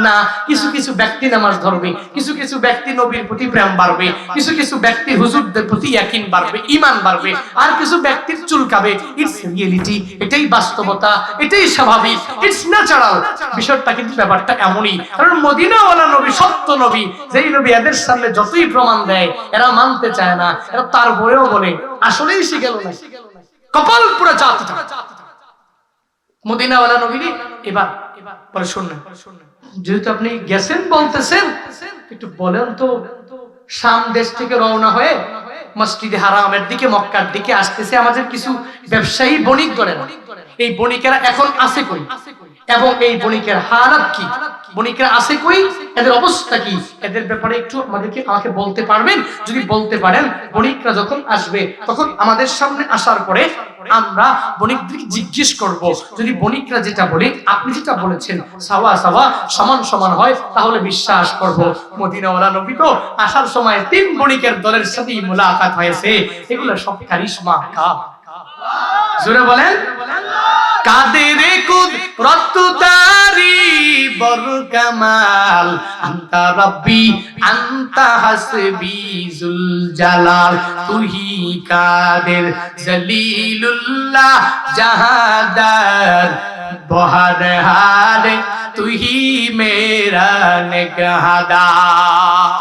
না। কিছু কিছু ব্যক্তি নামাজ ধরবে, কিছু কিছু ব্যক্তি নবীর প্রতি প্রেম বাড়বে, কিছু কিছু ব্যক্তি হুজুরদের প্রতি ইয়াকিন বাড়বে, ঈমান বাড়বে, আর কিছু ব্যক্তির চুলকাবে। ইটস রিয়েলিটি, এটাই বাস্তবতা, এটাই স্বাভাবিক, ইটস ন্যাচারাল। বিষয়টা কিন্তু ব্যাপারটা এমনই। কারণ মদিনাওয়ালা নবী সত্য নবী, যেই নবী এদের সামনে যতই প্রমাণ দেয় এরা মানতে চায় না। এরা তারপরেও বলে আসলেই সে গেল না, কপাল পুরো জাতি। মদিনাওয়ালা নবী এবার পরে শুনলেন, যেহেতু আপনি গেছেন বলতেছেন, একটু বলেন তো, শাম দেশ থেকে রওনা হয়ে মসজিদে হারামের দিকে, মক্কার দিকে আসতেছে আমাদের কিছু ব্যবসায়ী বণিক করেন, এই বণিকেরা এখন আছে কই, এবং এই বণিকের হালাত কি, বণিকরা আছে কই, এদের অবস্থা কি, এদের ব্যাপারে একটু আমাকে বলতে পারবেন? যদি বলতে পারেন, বণিকরা যখন আসবে তখন আমাদের সামনে আসার পরে আমরা বণিকদেরকে জিজ্ঞেস করব, যদি বণিকরা যেটা বলে আপনি যেটা বলেছেন সাওয়া সাওয়া সমান সমান হয় তাহলে বিশ্বাস করব। মদিনাওয়ালা নবী তো আসার সময় 3 বণিকের দলের সাথেই মুলাকাত হয়েছে। এগুলো সব কারিশমা। জোরে বলেন, কাদের কুদরত তারি কর কামাল, আনতা রব্বি আনতা হাসবি জুল জালাল, তুহি কাদের জলিলুল্লাহ জাহাদার, বহর হারে তুহি মেরা নেগহাদার।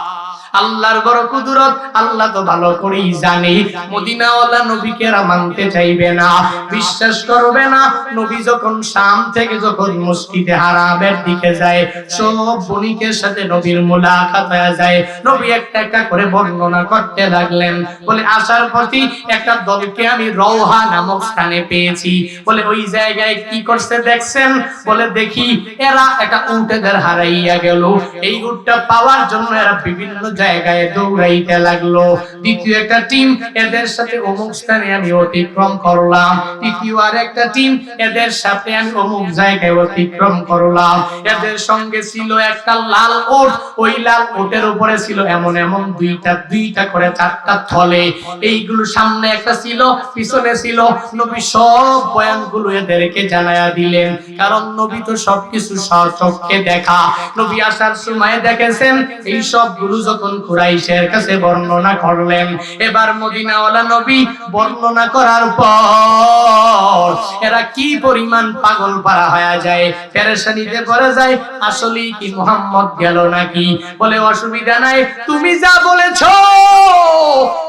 আল্লাহর বড় কুদরত, আল্লাহ তো ভালো করেই জানে মদিনাওয়ালা নবীকে মানতে চাইবে না, বিশ্বাস করবে না। নবী যখন শাম থেকে যখন মসজিদে হারামের দিকে যায়, সব বণিকের সাথে নবীর মুলাকাত হয়ে যায়। নবী একটা একটা করে বর্ণনা করতে লাগলেন, বলে আসার পথে একটা দলকে আমি রওহা নামক স্থানে পেয়েছি। বলে ওই জায়গায় কি করছে দেখছেন? বলে দেখি এরা একটা উটেদের হারাইয়া গেল, এই উটটা পাওয়ার জন্য এরা বিভিন্ন জায়গায় দৌড়াইতে লাগলো। দ্বিতীয় একটা টিম, এদের সাথে অমুক স্থানে আমি অতিক্রম করলাম। তৃতীয় আর একটা টিম, এদের সাথে আমি অমুক জায়গায় অতিক্রম করলাম। এদের সঙ্গে ছিল একটা লাল উট, ওই লাল উটের উপরে ছিল এমন এমন দুইটা করে চারটা থলে। এইগুলো সামনে একটা ছিল, পিছনে ছিল। নবী সব বয়ানগুলো এদেরকে জানায়া দিলেন, কারণ নবী তো সবকিছু সচক্ষে দেখা। নবী আসার সময় দেখেছেন এই সবগুলো যখন কুরাইশের কাছে বর্ণনা করলেন। এবার মদিনাওয়ালা নবী বর্ণনা করার পর এরা কি পরিমাণ পাগল পারা হয়ে যায়, পেরেশানিতে পড়ে যায়। আসলেই কি মুহাম্মদ গেল নাকি? বলে অসুবিধা নাই, তুমি যা বলেছো।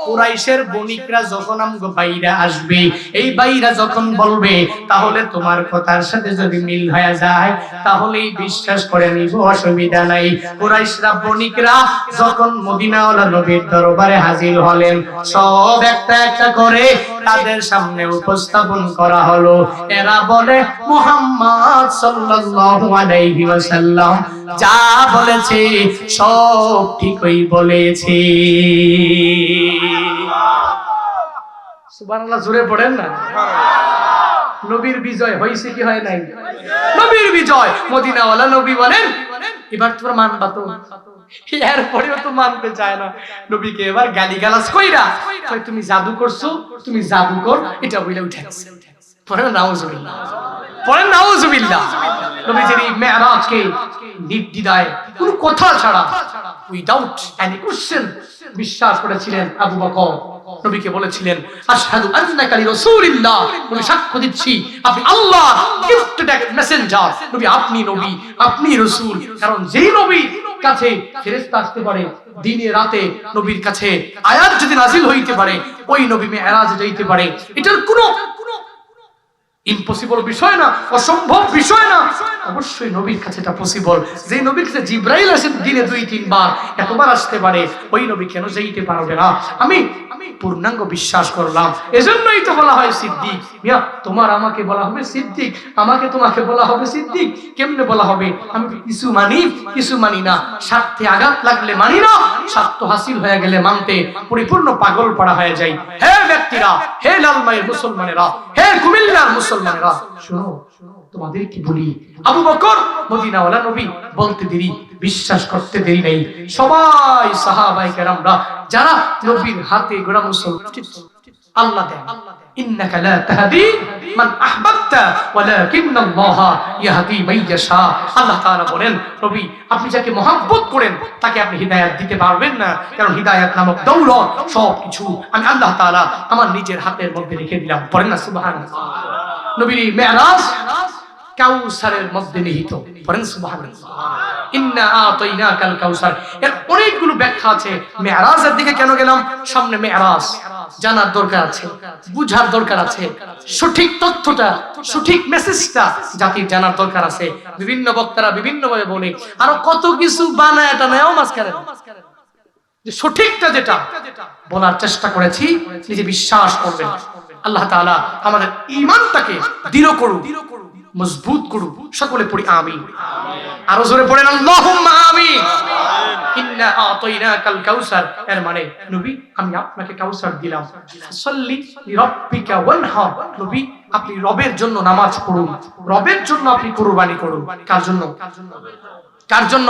কুরাইশের বণিকরা যখন আমগো বাইরা আসবে, এই বাইরা যখন বলবে, তাহলে তোমার কথার সাথে যদি মিল হয়ে যায় তাহলেই বিশ্বাস করে নিব, অসুবিধা নাই। কুরাইশরা বণিকরা যখন মদিনাওয়ালা নবীর দরবারে হাজির হলেন, সব একটা একটা করে তাদের সামনে উপস্থাপন করা হলো। এরা বলে মুহাম্মদ সাল্লাল্লাহু আলাইহি ওয়াসাল্লাম যা বলেছে সব ঠিকই বলেছে। সুবহানাল্লাহ, জোরে পড়েন না। নবীর বিজয় হইছে কি হয় নাই? নবীর বিজয়। মদিনাওয়ালা নবী বলেন এবার তোমরা মানবা তো? এরপরেও তো মানতে চায় না। নবীকে এবার গালিগালাজ কইরা কই তুমি জাদু করছো, তুমি জাদুকর, এটা বইলা উঠে গেছে। পড়েন নাউজুবিল্লাহ, পড়েন নাউজুবিল্লাহ। নবীজির মেরাজকে নির্দ্বিধায় কোনো কথা ছাড়া, উইদাউট এনি কোশ্চেন বিশ্বাস করেছিলেন আবু বকর। নবীকে বলেছিলেন আশহাদু আন্নাকা রাসূলুল্লাহ, আমি সাক্ষ্য দিচ্ছি আপনি আল্লাহর গিফটেড মেসেঞ্জার। নবী আপনি নবী, আপনি রাসূল। কারণ যেই নবী কাছে ফেরেশতা আসতে পারে দিনে রাতে, নবীর কাছে আয়াত যদি নাযিল হইতে পারে, ওই নবী মেরাজে যাইতে পারে, এটার কোনো ইম্পসিবল বিষয় না, অসম্ভব বিষয় না। অবশ্যই নবীর কাছে এটা পসিবল। যে নবীর কাছে জিবরাইল আসেন দিনে 2-3 বার, এতবার আসতে পারে, ওই নবী কেন যাইতে পারবে না? আমি পূর্ণাঙ্গ বিশ্বাস করলাম। এজন্যই তো বলা হয় সিদ্দিক। মিয়া তোমার আমাকে বলা হবে সিদ্দিক, আমাকে তোমাকে বলা হবে সিদ্দিক। কেমনে বলা হবে? আমি কিছু মানি কিছু মানি না, স্বার্থে আঘাত লাগলে মানি না, স্বার্থ হাসিল হয়ে গেলে মানতে পরিপূর্ণ পাগল পাড়া হয়ে যায়। হে ব্যক্তিরা, হে লালমাইয়ের মুসলমানেরা, হে কুমিল্লার মুসলমানেরা, শুনো তোমাদের কি বলি। আবু বকর মদিনাওয়ালা নবী বলতে দেরি, বিশ্বাস করতে দেরি নেই। সবাই সাহাবায়ে কেরামরা যারা নবীর হাতে গোড়া মুসলমান, আল্লাহ দেন ইন্নাকা লা তাহদি মান আহবাবতা ওয়ালাকিন্নাল্লাহা ইয়াহদি মান ইয়াশা। আল্লাহ তাআলা বলেন নবী আপনি যাকে মহব্বত করেন তাকে আপনি হিদায়াত দিতে পারবেন না, কারণ হিদায়াত নামক দৌলত সবকিছু আমি আল্লাহ তাআলা আমার নিজের হাতের মধ্যে রেখে দিলাম। পড়েন না সুবহানাল্লাহ। নবীর মেরাজ কাউসারের মধ্যে নিহিত। পড়েন সুবহানাল্লাহ। ইন্না আতাইনাকাল কাউসার। এর অনেকগুলো ব্যাখ্যা আছে। মেরাজের দিকে কেন গেলাম? সামনে মেরাজ জানার দরকার আছে, বুঝার দরকার আছে, সঠিক তথ্যটা, সঠিক মেসেজটা জাতির জানার দরকার আছে। বিভিন্ন বক্তারা বিভিন্ন ভাবে বলে, আরো কত কিছু বানায় এটা নেও মাঝখানে, যে সঠিকটা যেটা বলার চেষ্টা করেছি নিজে বিশ্বাস করবেন। আল্লাহ তাআলা আমাদের ঈমানটাকে দৃঢ় করুক, মজবুত করুক। সকলে পড়ি আমিন। আরো জোরে পড়েন আল্লাহুম্মা আমিন। ইন্না আতাইনাকাল কাউসার, এর মানে নবী আমি আপনাকে কাউসার দিলাম। সাল্লি লিরাব্বিকা ওয়ানহার, নবী আপনি রবের জন্য নামাজ পড়ুন, রবের জন্য আপনি কুরবানি করুন। কার জন্য? কার জন্য?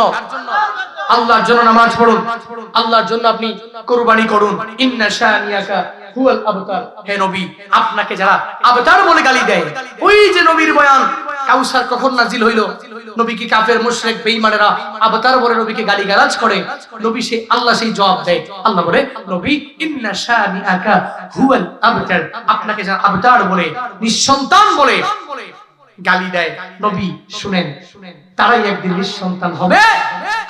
আল্লাহর জন্য নামাজ পড়ুন, আল্লাহর জন্য আপনি কুরবানি করুন। ইন্না শানিয়াকা হুয়াল আবতার। হে নবী আপনাকে যারা আবতার বলে গালি দেয়, ওই যে নবীর বয়ান কাউসার কখন নাজিল হইল? নবী কি কাফের মুশরিক বেঈমানেরা আবতার বলে নবীকে গালিগালাজ করে, নবী সে আল্লাহ সেই জবাব দেয়। আল্লাহ বলে নবী ইন্না শানিআকা হুয়াল আবতার, আপনাকে যারা আবতার বলে নিঃসন্তান বলে গালি দেয়, নবী শুনেন তারাই একদিন নিঃসন্তান হবে।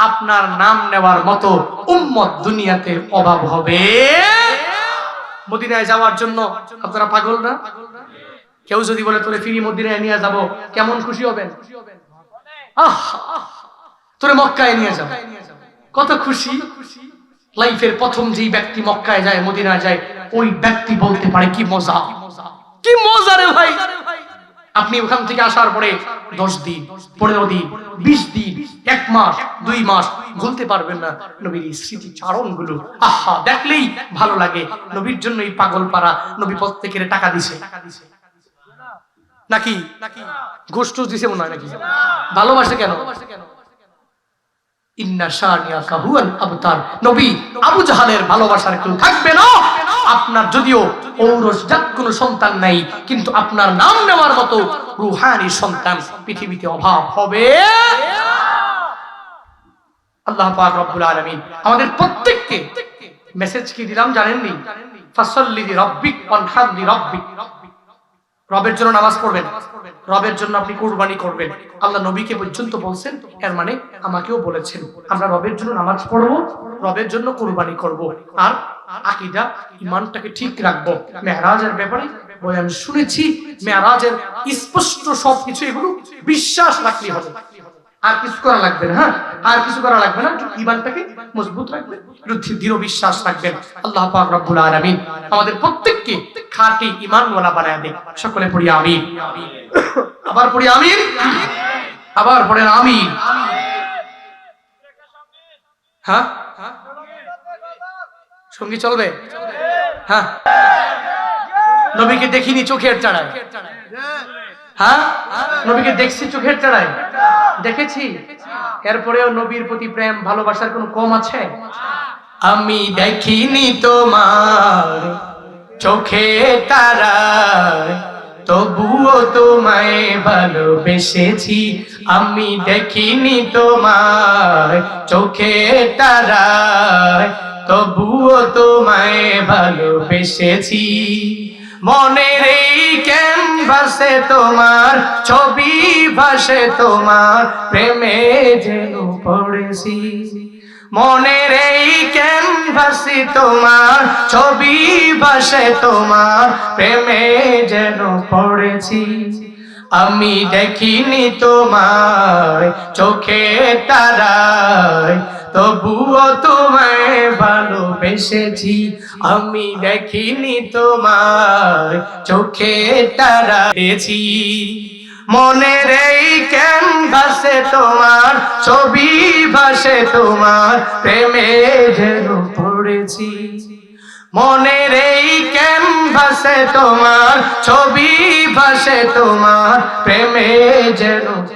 আপনার নাম নেওয়ার মতো উম্মত দুনিয়াতে অভাব হবে। মদিনায় যাওয়ার জন্য আপনারা পাগল না? কেউ যদি বলে তোরে ফিরি মদিনায় নিয়ে যাব, কেমন খুশি হবেন? তোরে মক্কায় নিয়ে যাব, কত খুশি। লাইফের প্রথম যেই ব্যক্তি মক্কায় যায়, মদিনায় যায়, ওই ব্যক্তি বলতে পারে কি মজা, কি মজা রে ভাই। আপনি ওখান থেকে আসার পরে 10 দিন, 15 দিন, 20 দিন, 1 মাস, 2 মাস ভুলতে পারবেন না নবীর স্মৃতি চারণগুলো। আহা, দেখলেই ভালো লাগে। নবীর জন্য এই পাগল পাড়া, নবী প্রত্যেকের টাকা দিছে নাকি? গোষ্ঠ দিছে মনে হয় নাকি? ভালোবাসে কেন? ইন্না শানিআকা হুয়াল আবতার। নবী আবু জাহালের ভালোবাসার কেউ থাকবে না। আপনার যদিও ঔরসজাত কোনো সন্তান নাই, কিন্তু আপনার নাম নেওয়ার মতো রূহানি সন্তান পৃথিবীতে অভাব হবে। আল্লাহ পাক রব্বুল আলামিন আমাদের প্রত্যেককে মেসেজ কি দিলাম জানেননি? ফাসাল্লি লিরাব্বিক ওয়ানহার লিরাব্বিক। রবের জন্য নামাজ পড়বেন, রবের জন্য আপনি কুরবানি করবেন। আল্লাহ নবীকে পর্যন্ত বলছেন, এর মানে আমাকেও বলেছেন আমরা রবের জন্য নামাজ পড়বো, রবের জন্য কুরবানি করব, আর আকীদা ঈমানটাকে ঠিক রাখবো। মেরাজের ব্যাপারে বয়ান শুনেছি, মেরাজের স্পষ্ট সবকিছু এগুলো বিশ্বাস রাখতে হবে, আর কিছু করা লাগবে না। হ্যাঁ, আর কিছু করা লাগবে না, ঈমানটাকে মজবুত রাখবেন, দৃঢ় বিশ্বাস রাখবেন। আল্লাহ পাক রব্বুল আলামিন আমাদের প্রত্যেককে খাঁটি ঈমানওয়ালা বানায় দেন। সকলে পড়ি আমিন। আবার পড়ি আমিন, আবার পড়েন আমিন। হ্যাঁ, সঙ্গী চলবে? হ্যাঁ, নবীকে দেখিনি চোখের তাড়ায়। হ্যাঁ, নবীকে দেখছি চোখের তাড়ায়, দেখেছি। এরপরেও নবীর প্রতি প্রেম ভালোবাসার কোনো কম আছে? আমি দেখিনি তোমার চোখের তারায়, তবুও তোমায় ভালোবেসেছি। আমি দেখিনি তোমার চোখের তারায়, তবুও তোমায় ভালোবেসেছি। মনের এই ক্যানভাসে তোমার ছবি ভাসে, তোমার প্রেমে যেন পড়েছি। মনের এই ক্যানভাসে তোমার ছবি ভাসে, তোমার প্রেমে যেন পড়েছি। আমি দেখিনি তোমায় চোখের তারায়, তবুও তোমায় ভালোবেসেছি। আমি দেখিনি তোমায় চোখের তারায়। মনের এই ক্যানভাসে তোমার ছবি ভাসে, তোমার প্রেমে যেন পড়েছি। মনের এই ক্যানভাসে তোমার ছবি ভাসে, তোমার প্রেমে যেন